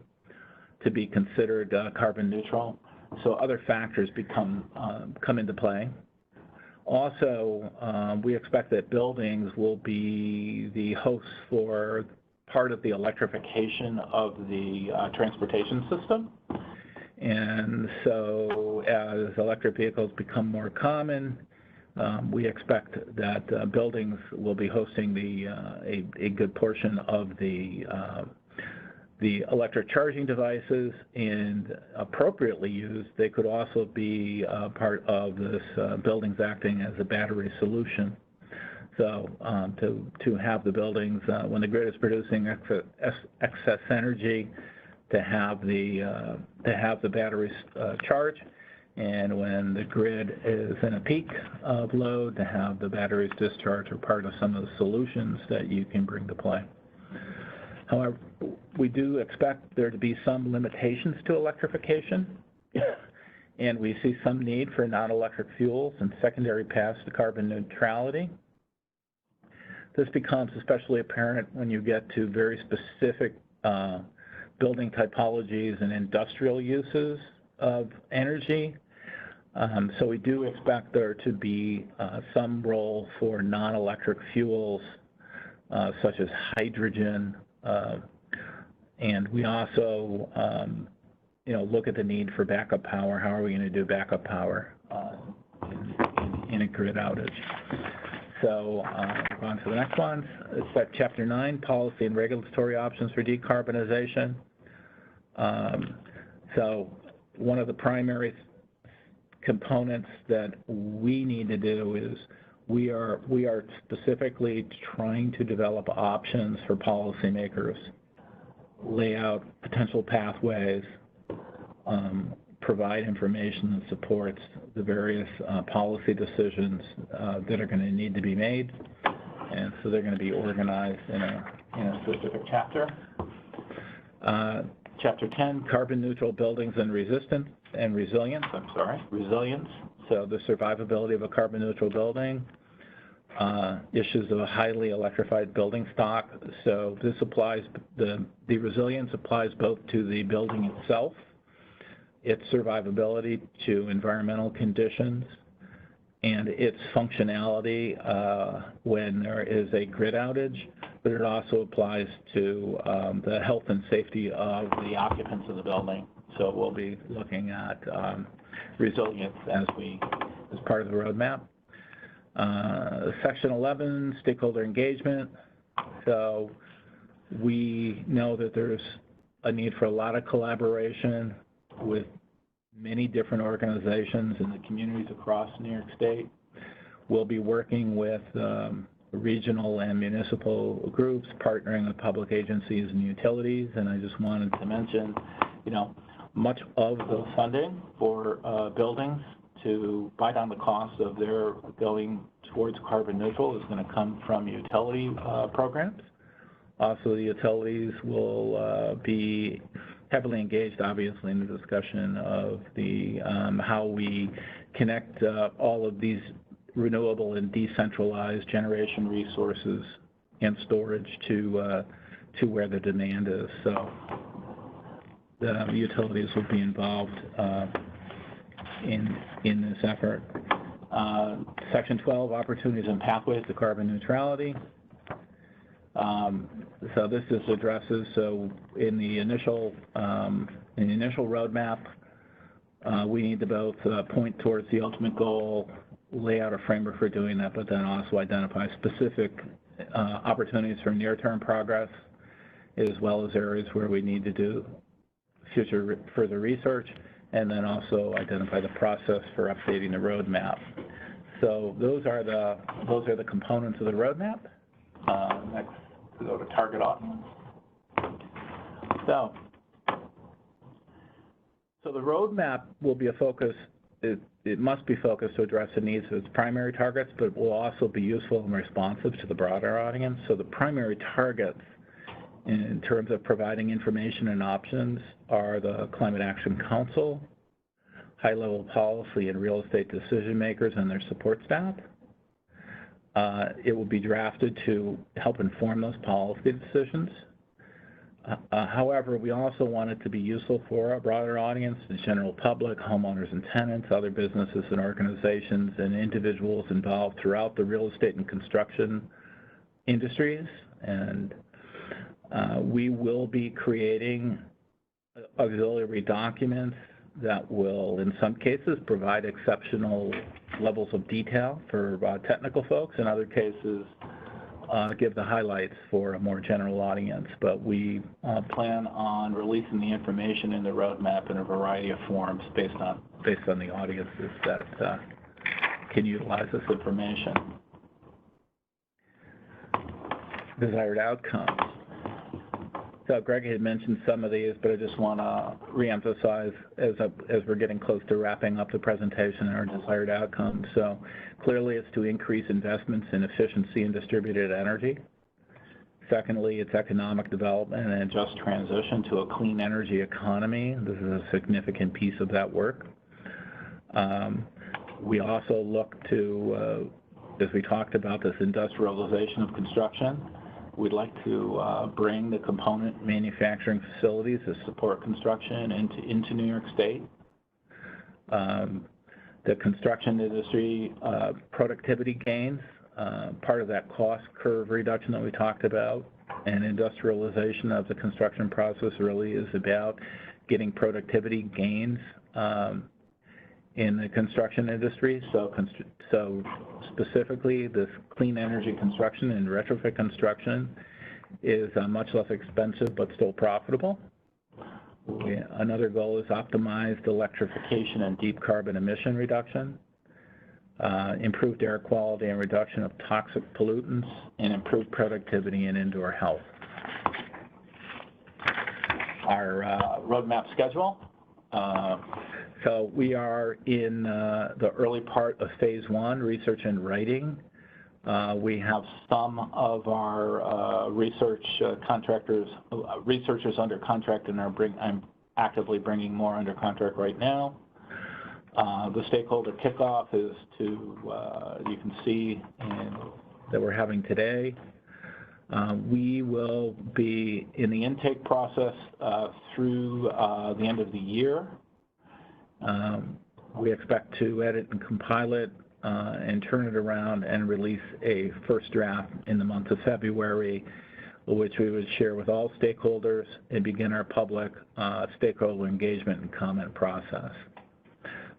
considered carbon neutral. So other factors come into play. Also, we expect that buildings will be the hosts for part of the electrification of the transportation system. And so as electric vehicles become more common, we expect that buildings will be hosting a good portion of the electric charging devices, and appropriately used, they could also be part of this buildings acting as a battery solution. So to have the buildings, when the grid is producing excess energy, to have the batteries charge, and when the grid is in a peak of load, to have the batteries discharge, are part of some of the solutions that you can bring to play. However, we do expect there to be some limitations to electrification, and we see some need for non-electric fuels and secondary paths to carbon neutrality. This becomes especially apparent when you get to very specific building typologies and industrial uses of energy. So we do expect there to be some role for non-electric fuels, such as hydrogen, and we also, look at the need for backup power. How are we going to do backup power in a grid outage? So on to the next one. It's Chapter 9, Policy and Regulatory Options for Decarbonization. So one of the primary components that we need to do is we are specifically trying to develop options for policymakers, lay out potential pathways, provide information that supports the various policy decisions that are going to need to be made, and so they're going to be organized in a specific chapter. Chapter 10, Carbon Neutral Buildings and Resilience. Resilience. So the survivability of a carbon neutral building, issues of a highly electrified building stock. So this applies, the resilience applies both to the building itself, its survivability to environmental conditions, and its functionality when there is a grid outage, but it also applies to the health and safety of the occupants of the building. So we'll be looking at resilience as part of the roadmap. Section 11, stakeholder engagement. So we know that there's a need for a lot of collaboration with many different organizations in the communities across New York State. We'll be working with regional and municipal groups, partnering with public agencies and utilities. And I just wanted to mention, much of the funding for buildings to buy down the cost of their going towards carbon neutral is going to come from utility programs. Also, the utilities will be heavily engaged, obviously, in the discussion of the how we connect all of these renewable and decentralized generation resources and storage to where the demand is. So the utilities will be involved in this effort. Section 12, opportunities and pathways to carbon neutrality. So this just addresses, so in the initial roadmap, we need to both point towards the ultimate goal, lay out a framework for doing that, but then also identify specific opportunities for near-term progress, as well as areas where we need to do further research, and then also identify the process for updating the roadmap. So those are the components of the roadmap. Next, we go to target audience. So the roadmap will be a focus. It must be focused to address the needs of its primary targets, but it will also be useful and responsive to the broader audience. So the primary targets in terms of providing information and options are the Climate Action Council, high-level policy and real estate decision makers and their support staff. It will be drafted to help inform those policy decisions. However, we also want it to be useful for a broader audience, the general public, homeowners and tenants, other businesses and organizations, and individuals involved throughout the real estate and construction industries. And we will be creating auxiliary documents that will, in some cases, provide exceptional levels of detail for technical folks. In other cases, give the highlights for a more general audience. But we plan on releasing the information in the roadmap in a variety of forms based on the audiences that can utilize this information. Desired outcomes. So Greg had mentioned some of these, but I just want to reemphasize as we're getting close to wrapping up the presentation and our desired outcomes. So clearly it's to increase investments in efficiency and distributed energy. Secondly, it's economic development and just transition to a clean energy economy. This is a significant piece of that work. We also look to, as we talked about, this industrialization of construction. We'd like to bring the component manufacturing facilities that support construction into New York State. The construction industry productivity gains, part of that cost curve reduction that we talked about, and industrialization of the construction process really is about getting productivity gains in the construction industry. So specifically, this clean energy construction and retrofit construction is much less expensive but still profitable. Another goal is optimized electrification and deep carbon emission reduction, improved air quality and reduction of toxic pollutants, and improved productivity and indoor health. Our roadmap schedule. So we are in the early part of phase 1, research and writing. We have some of our researchers under contract, and I'm actively bringing more under contract right now. The stakeholder kickoff is you can see that we're having today. We will be in the intake process through the end of the year. We expect to edit and compile it and turn it around and release a first draft in the month of February, which we would share with all stakeholders and begin our public stakeholder engagement and comment process.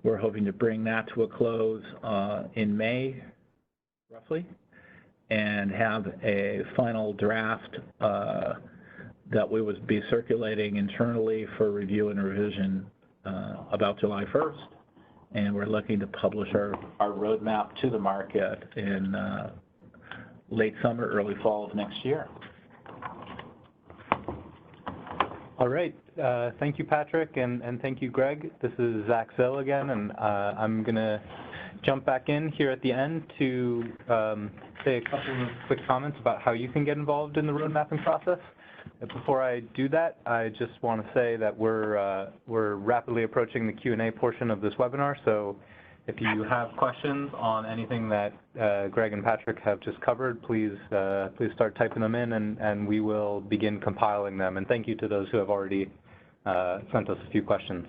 We're hoping to bring that to a close in May roughly, and have a final draft that we would be circulating internally for review and revision about July 1st. And we're looking to publish our roadmap to the market in late summer, early fall of next year. All right. Thank you, Patrick, and thank you, Greg. This is Zach Zill again, and I'm going to jump back in here at the end to say a couple of quick comments about how you can get involved in the road mapping process. Before I do that, I just want to say that we're rapidly approaching the Q&A portion of this webinar, so if you have questions on anything that Greg and Patrick have just covered, please start typing them in, and we will begin compiling them. And thank you to those who have already sent us a few questions.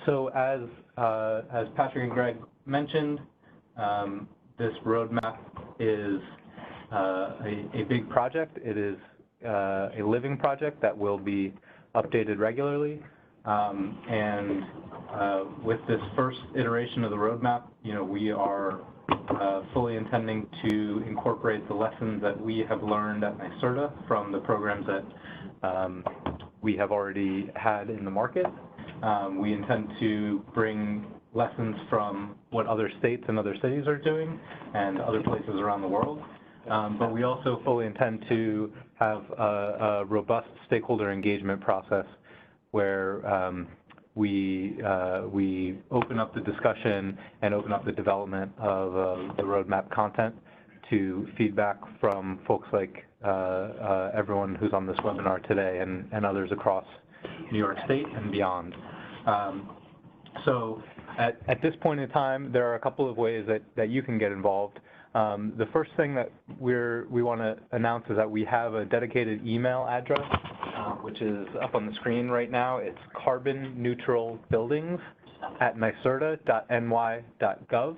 So as Patrick and Greg mentioned, this roadmap is a big project. It is a living project that will be updated regularly. And with this first iteration of the roadmap, we are fully intending to incorporate the lessons that we have learned at NYSERDA from the programs that we have already had in the market. We intend to bring lessons from what other states and other cities are doing and other places around the world. But we also fully intend to have a robust stakeholder engagement process where we open up the discussion and open up the development of the roadmap content to feedback from folks like everyone who's on this webinar today and others across New York State and beyond. So at this point in time, there are a couple of ways that you can get involved. The first thing that we want to announce is that we have a dedicated email address, which is up on the screen right now. It's carbonneutralbuildings@nyserda.ny.gov.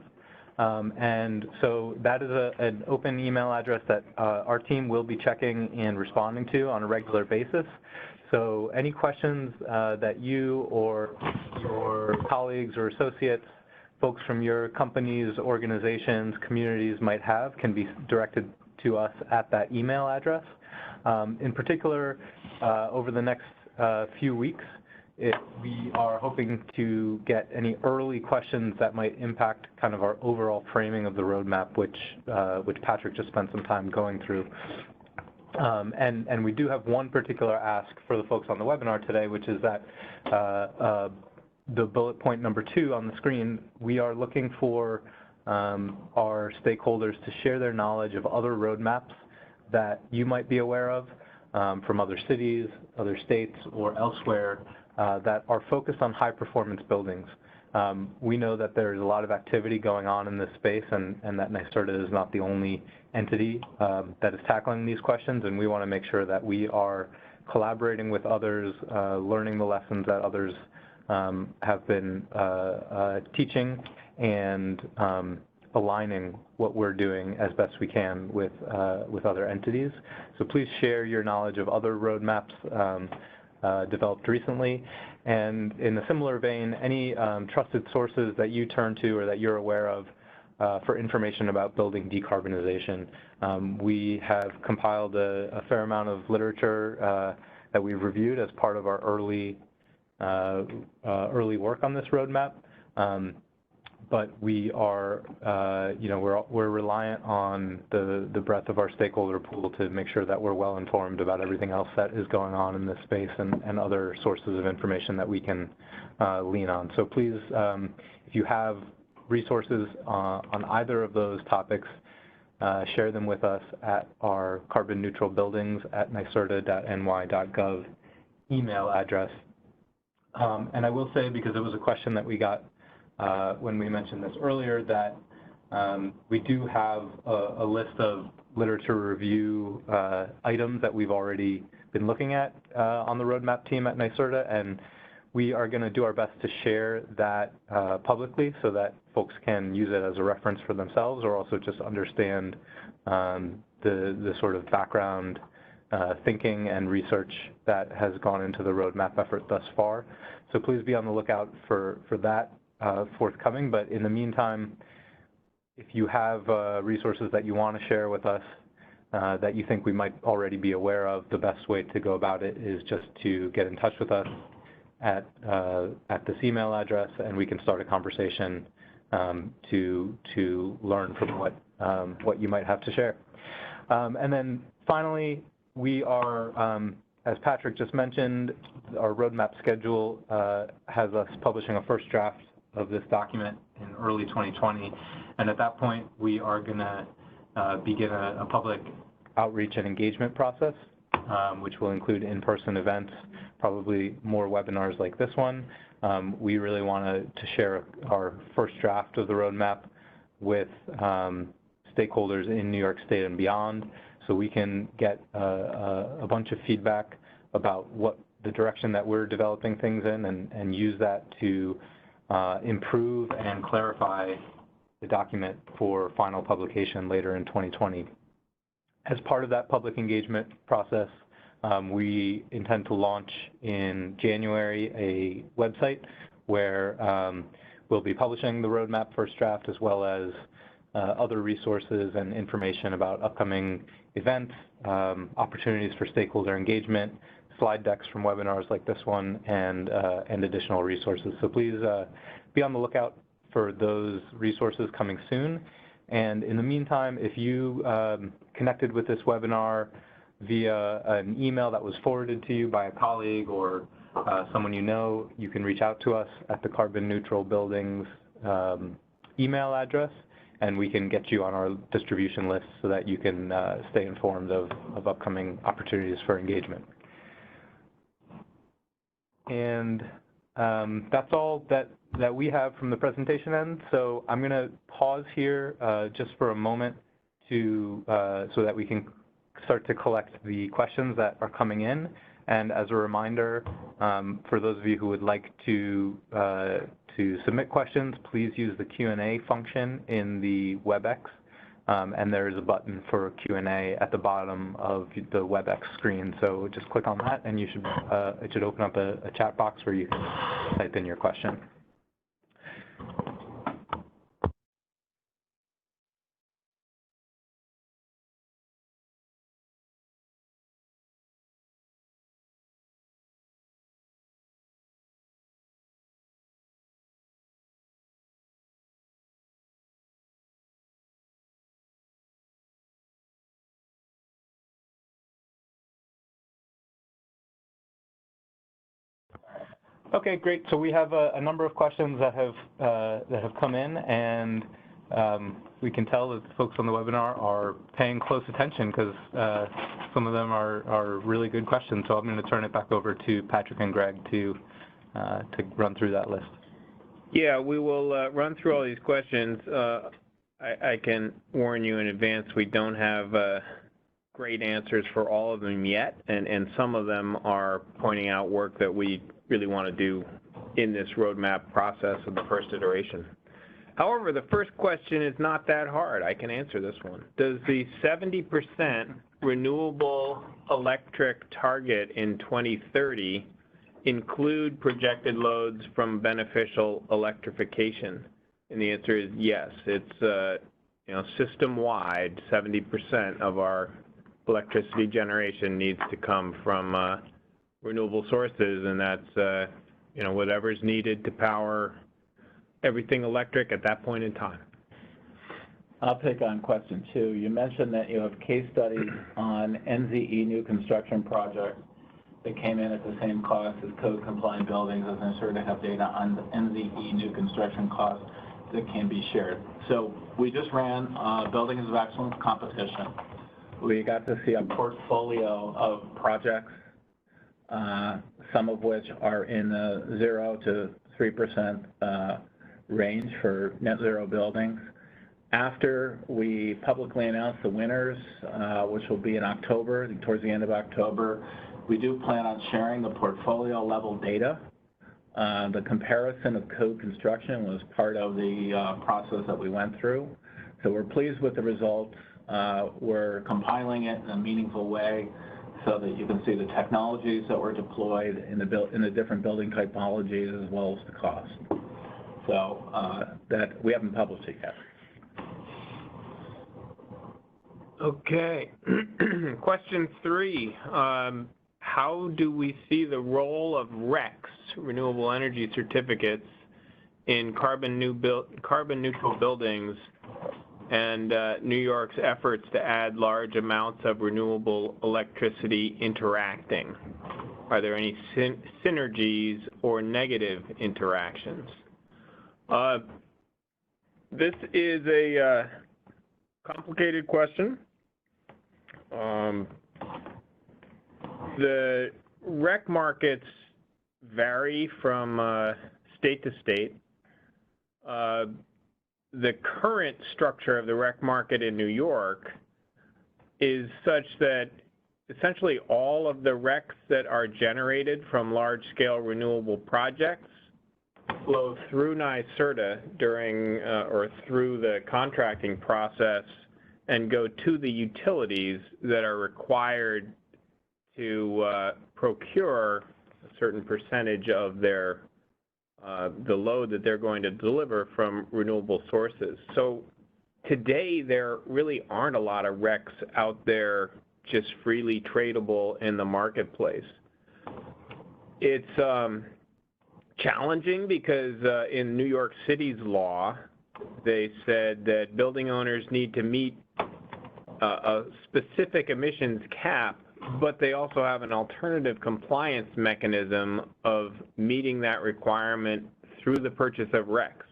And so that is an open email address that our team will be checking and responding to on a regular basis. So any questions that you or your colleagues or associates, folks from your companies, organizations, communities might have can be directed to us at that email address. In particular, over the next few weeks, we are hoping to get any early questions that might impact kind of our overall framing of the roadmap, which Patrick just spent some time going through. And we do have one particular ask for the folks on the webinar today, which is that the bullet point number 2 on the screen, we are looking for our stakeholders to share their knowledge of other roadmaps that you might be aware of from other cities, other states, or elsewhere that are focused on high-performance buildings. We know that there's a lot of activity going on in this space, and that NYSERDA is not the only entity that is tackling these questions, and we want to make sure that we are collaborating with others, learning the lessons that others have been teaching, and aligning what we're doing as best we can with other entities. So please share your knowledge of other roadmaps developed recently. And in a similar vein, any trusted sources that you turn to or that you're aware of for information about building decarbonization. We have compiled a fair amount of literature that we've reviewed as part of our early work on this roadmap. But we are, we're reliant on the breadth of our stakeholder pool to make sure that we're well informed about everything else that is going on in this space and other sources of information that we can lean on. So please, if you have resources on either of those topics, share them with us at our carbonneutralbuildings@nyserda.ny.gov email address. And I will say, because it was a question that we got when we mentioned this earlier, that we do have a list of literature review items that we've already been looking at on the roadmap team at NYSERDA, and we are going to do our best to share that publicly so that folks can use it as a reference for themselves, or also just understand the sort of background thinking and research that has gone into the roadmap effort thus far. So please be on the lookout for that forthcoming. But in the meantime, if you have resources that you want to share with us that you think we might already be aware of, the best way to go about it is just to get in touch with us at this email address, and we can start a conversation to learn from what you might have to share. And then finally, we are, as Patrick just mentioned, our roadmap schedule has us publishing a first draft of this document in early 2020. And at that point, we are going to begin a public outreach and engagement process, which will include in-person events, probably more webinars like this one. We really want to share our first draft of the roadmap with stakeholders in New York State and beyond, so we can get a bunch of feedback about what the direction that we're developing things in, and use that to improve and clarify the document for final publication later in 2020. As part of that public engagement process, we intend to launch in January a website where we'll be publishing the roadmap first draft, as well as other resources and information about upcoming events, opportunities for stakeholder engagement, slide decks from webinars like this one, and additional resources. So please be on the lookout for those resources coming soon. And in the meantime, if you connected with this webinar via an email that was forwarded to you by a colleague or someone you know, you can reach out to us at the Carbon Neutral Buildings email address, and we can get you on our distribution list so that you can stay informed of upcoming opportunities for engagement. And that's all that we have from the presentation end. So I'm going to pause here just for a moment so that we can start to collect the questions that are coming in. And as a reminder, for those of you who would like to submit questions, please use the Q&A function in the WebEx. And there is a button for Q&A at the bottom of the WebEx screen. So just click on that, and it should open up a chat box where you can type in your question. Okay, great. So we have a number of questions that have come in, and we can tell that folks on the webinar are paying close attention because some of them are really good questions. So I'm going to turn it back over to Patrick and Greg to run through that list. Yeah, we will run through all these questions. I can warn you in advance, we don't have great answers for all of them yet, and some of them are pointing out work that we really want to do in this roadmap process of the first iteration. However, the first question is not that hard. I can answer this one. Does the 70% renewable electric target in 2030 include projected loads from beneficial electrification? And the answer is yes. It's system-wide, 70% of our electricity generation needs to come from renewable sources, and that's whatever's needed to power everything electric at that point in time. I'll take on question 2. You mentioned that you have case studies on NZE new construction projects that came in at the same cost as code-compliant buildings, as NYSERDA have data on the NZE new construction costs that can be shared. So we just ran Buildings of Excellence competition. We got to see a portfolio of projects, some of which are in the 0 to 3% range for net zero buildings. After we publicly announce the winners, which will be in October, towards the end of October, we do plan on sharing the portfolio level data. The comparison of code construction was part of the process that we went through. So we're pleased with the results. We're compiling it in a meaningful way so that you can see the technologies that were deployed in the different building typologies, as well as the cost. So that we haven't published it yet. Okay. Question 3. How do we see the role of RECs, renewable energy certificates, in carbon neutral buildings and New York's efforts to add large amounts of renewable electricity interacting? Are there any synergies or negative interactions? This is a complicated question. The REC markets vary from state to state. The current structure of the REC market in New York is such that essentially all of the RECs that are generated from large-scale renewable projects flow through NYSERDA during or through the contracting process and go to the utilities that are required to procure a certain percentage of their the load that they're going to deliver from renewable sources. So today there really aren't a lot of RECs out there just freely tradable in the marketplace. It's challenging because in New York City's law, they said that building owners need to meet a specific emissions cap, but they also have an alternative compliance mechanism of meeting that requirement through the purchase of RECs.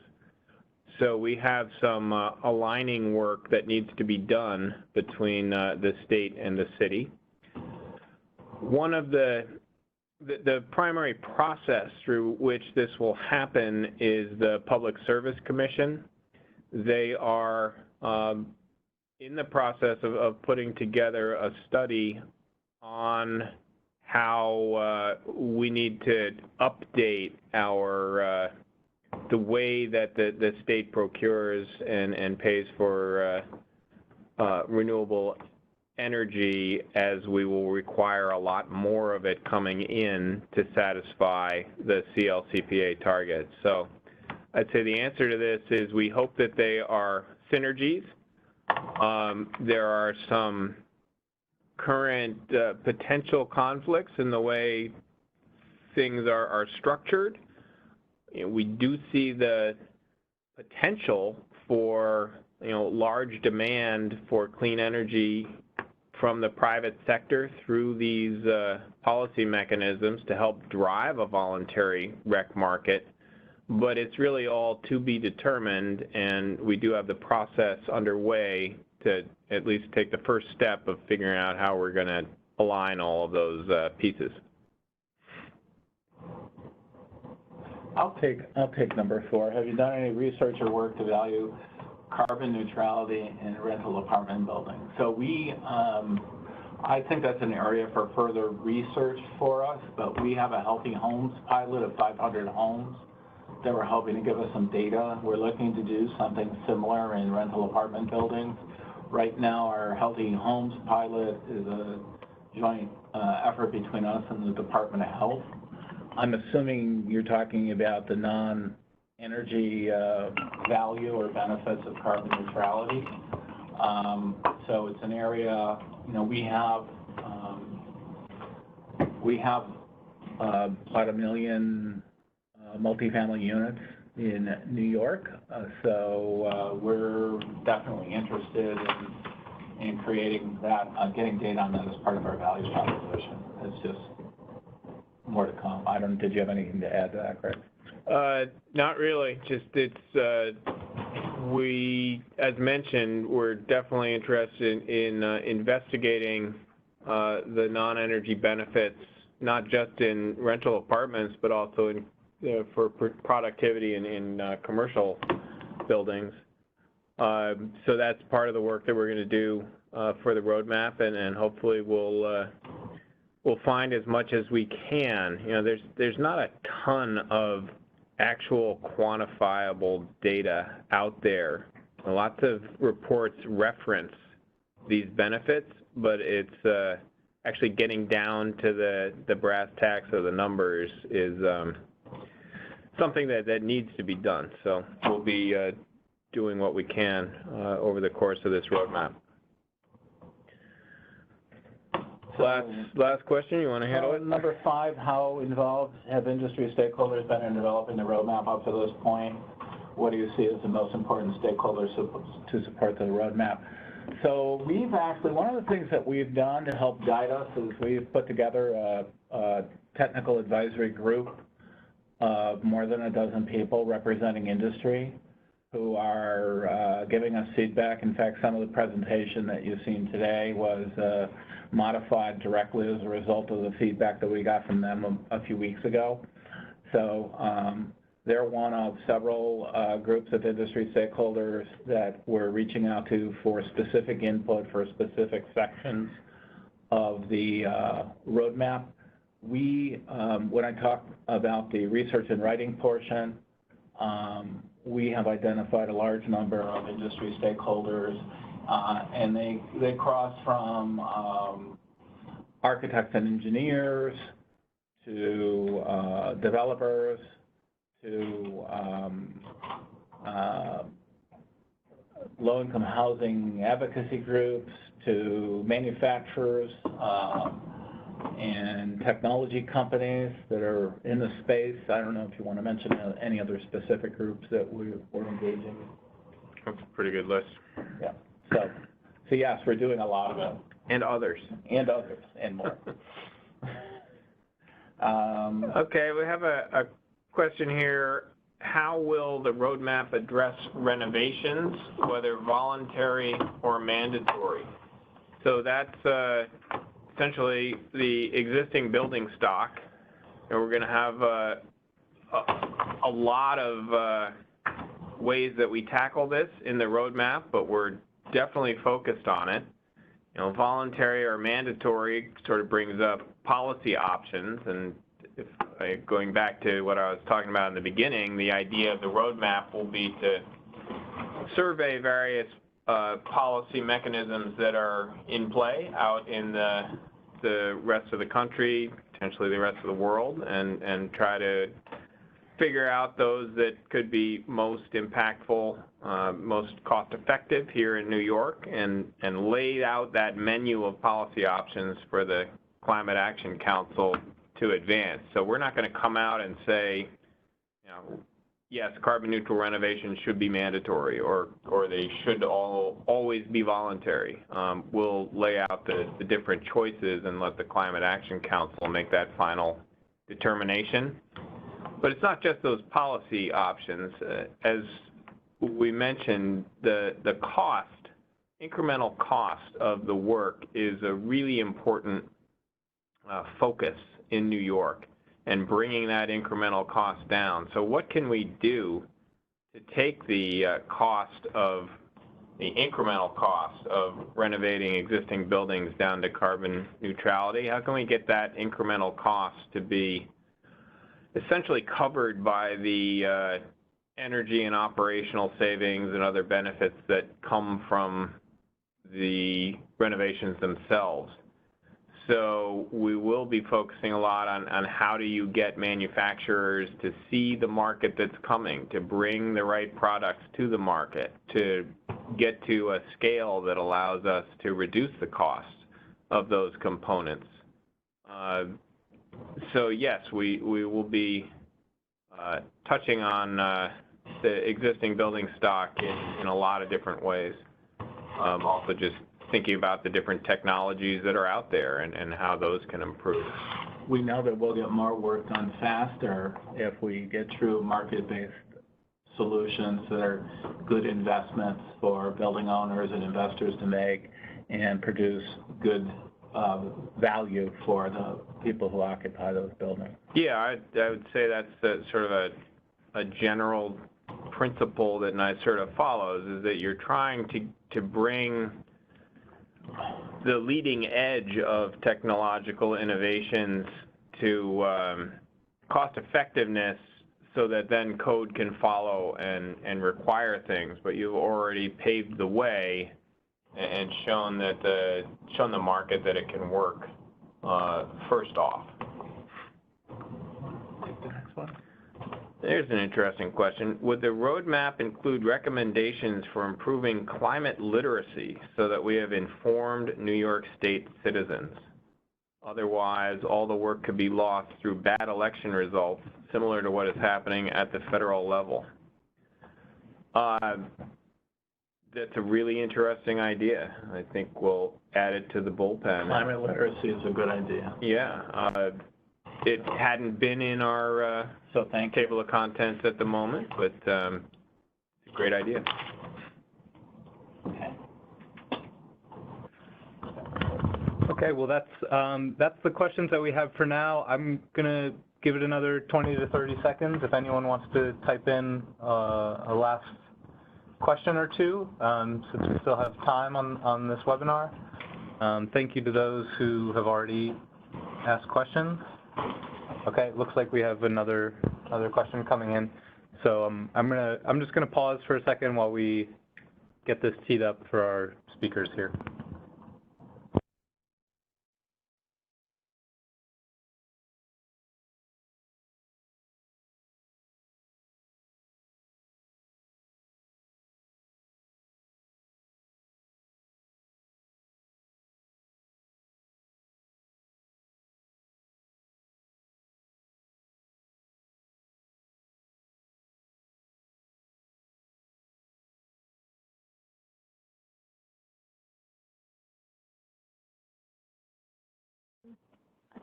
So we have some aligning work that needs to be done between the state and the city. One of the primary process through which this will happen is the Public Service Commission. They are in the process of putting together a study on how we need to update our the way that the state procures and pays for renewable energy, as we will require a lot more of it coming in to satisfy the CLCPA targets. So I'd say the answer to this is we hope that they are synergies. There are some current potential conflicts in the way things are structured. You know, we do see the potential for large demand for clean energy from the private sector through these policy mechanisms to help drive a voluntary REC market, but it's really all to be determined, and we do have the process underway to at least take the first step of figuring out how we're going to align all of those pieces. I'll take number 4. Have you done any research or work to value carbon neutrality in rental apartment buildings? So I think that's an area for further research for us, but we have a Healthy Homes pilot of 500 homes that we're hoping to give us some data. We're looking to do something similar in rental apartment buildings. Right now, our Healthy Homes pilot is a joint effort between us and the Department of Health. I'm assuming you're talking about the non-energy value or benefits of carbon neutrality. So it's an area, we have about 1 million multifamily units in New York. So we're definitely interested in creating that, getting data on that as part of our value proposition. It's just more to come. Did you have anything to add to that, Craig? Not really. Just as mentioned, we're definitely interested in investigating the non-energy benefits, not just in rental apartments, but also in for productivity in commercial buildings. So that's part of the work that we're going to do for the roadmap, and hopefully we'll find as much as we can. There's not a ton of actual quantifiable data out there. Lots of reports reference these benefits, but it's actually getting down to the brass tacks of the numbers is something that needs to be done. So we'll be doing what we can over the course of this roadmap. Last question, you want to handle it? Number 5, how involved have industry stakeholders been in developing the roadmap up to this point? What do you see as the most important stakeholders to support the roadmap? So we've actually, one of the things that we've done to help guide us is we've put together a technical advisory group of more than a dozen people representing industry who are giving us feedback. In fact, some of the presentation that you've seen today was modified directly as a result of the feedback that we got from them a few weeks ago. So they're one of several groups of industry stakeholders that we're reaching out to for specific input for specific sections of the roadmap. When I talk about the research and writing portion, we have identified a large number of industry stakeholders, and they cross from architects and engineers to developers to low-income housing advocacy groups to manufacturers and technology companies that are in the space. I don't know if you want to mention any other specific groups that we're engaging. That's a pretty good list. Yeah. So yes, we're doing a lot of it. And others. And others, and more. Okay, we have a question here. How will the roadmap address renovations, whether voluntary or mandatory? So that's essentially the existing building stock. And we're going to have a lot of ways that we tackle this in the roadmap, but we're definitely focused on it. You know, voluntary or mandatory sort of brings up policy options, and going back to what I was talking about in the beginning, the idea of the roadmap will be to survey various policy mechanisms that are in play out in the rest of the country, potentially the rest of the world, and try to figure out those that could be most impactful, most cost-effective here in New York, and lay out that menu of policy options for the Climate Action Council to advance. So we're not going to come out and say, you know, yes, carbon neutral renovations should be mandatory, or they should always be voluntary. We'll lay out the different choices and let the Climate Action Council make that final determination. But it's not just those policy options. As we mentioned, the cost, incremental cost of the work is a really important focus in New York, and bringing that incremental cost down. So what can we do to take the incremental cost of renovating existing buildings down to carbon neutrality? How can we get that incremental cost to be essentially covered by the energy and operational savings and other benefits that come from the renovations themselves? So we will be focusing a lot on how do you get manufacturers to see the market that's coming, to bring the right products to the market, to get to a scale that allows us to reduce the cost of those components. So yes, we will be touching on the existing building stock in a lot of different ways. Also just thinking about the different technologies that are out there and how those can improve. We know that we'll get more work done faster if we get true market-based solutions that are good investments for building owners and investors to make and produce good value for the people who occupy those buildings. Yeah, I would say that's sort of a general principle that NYSERDA follows, is that you're trying to bring the leading edge of technological innovations to cost effectiveness so that then code can follow and require things. But you've already paved the way and shown the market that it can work first off. Take the next one. There's an interesting question. Would the roadmap include recommendations for improving climate literacy so that we have informed New York State citizens? Otherwise, all the work could be lost through bad election results, similar to what is happening at the federal level. That's a really interesting idea. I think we'll add it to the bullpen. Climate literacy is a good idea. Yeah. It hadn't been in our table of contents at the moment, but it's a great idea. Okay. Okay, well that's the questions that we have for now. I'm gonna give it another 20 to 30 seconds if anyone wants to type in a last question or two, since we still have time on this webinar. Thank you to those who have already asked questions. Okay, it looks like we have another question coming in. So I'm just gonna pause for a second while we get this teed up for our speakers here.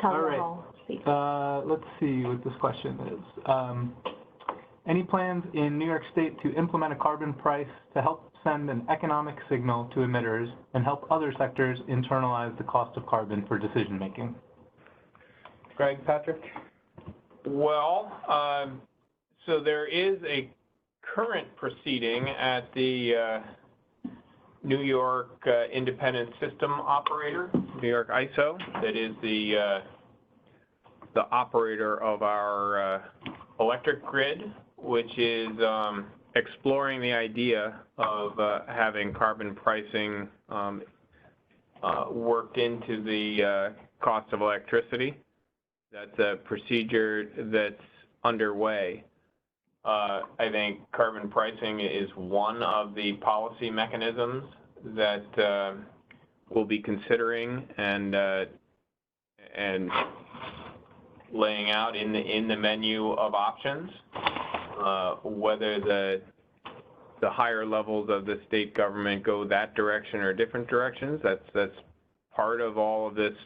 All right. Let's see what this question is. Any plans in New York State to implement a carbon price to help send an economic signal to emitters and help other sectors internalize the cost of carbon for decision making? Greg, Patrick? Well, so there is a current proceeding at the New York Independent System Operator, New York ISO, that is the operator of our electric grid, which is exploring the idea of having carbon pricing worked into the cost of electricity. That's a procedure that's underway. I think carbon pricing is one of the policy mechanisms that we'll be considering and laying out in the menu of options. Whether the higher levels of the state government go that direction or different directions, that's part of all of this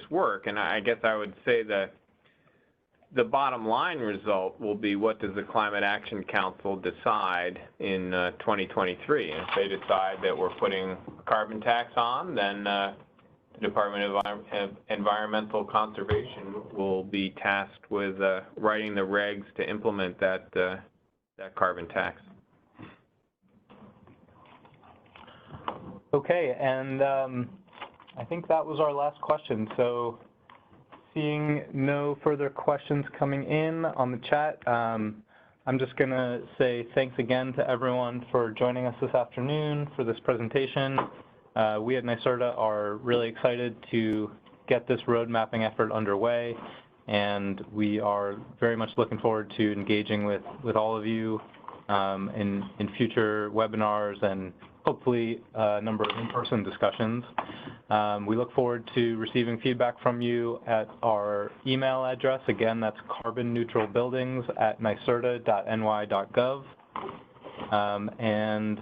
work. And I guess I would say that the bottom line result will be, what does the Climate Action Council decide in 2023? And if they decide that we're putting a carbon tax on, then the Department of Environmental Conservation will be tasked with writing the regs to implement that carbon tax. Okay, and I think that was our last question. So seeing no further questions coming in on the chat, I'm just going to say thanks again to everyone for joining us this afternoon for this presentation. We at NYSERDA are really excited to get this road mapping effort underway, and we are very much looking forward to engaging with all of you in future webinars and hopefully a number of in-person discussions. We look forward to receiving feedback from you at our email address. Again, that's carbonneutralbuildings@nyserda.ny.gov. And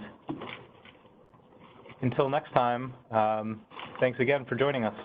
until next time, thanks again for joining us.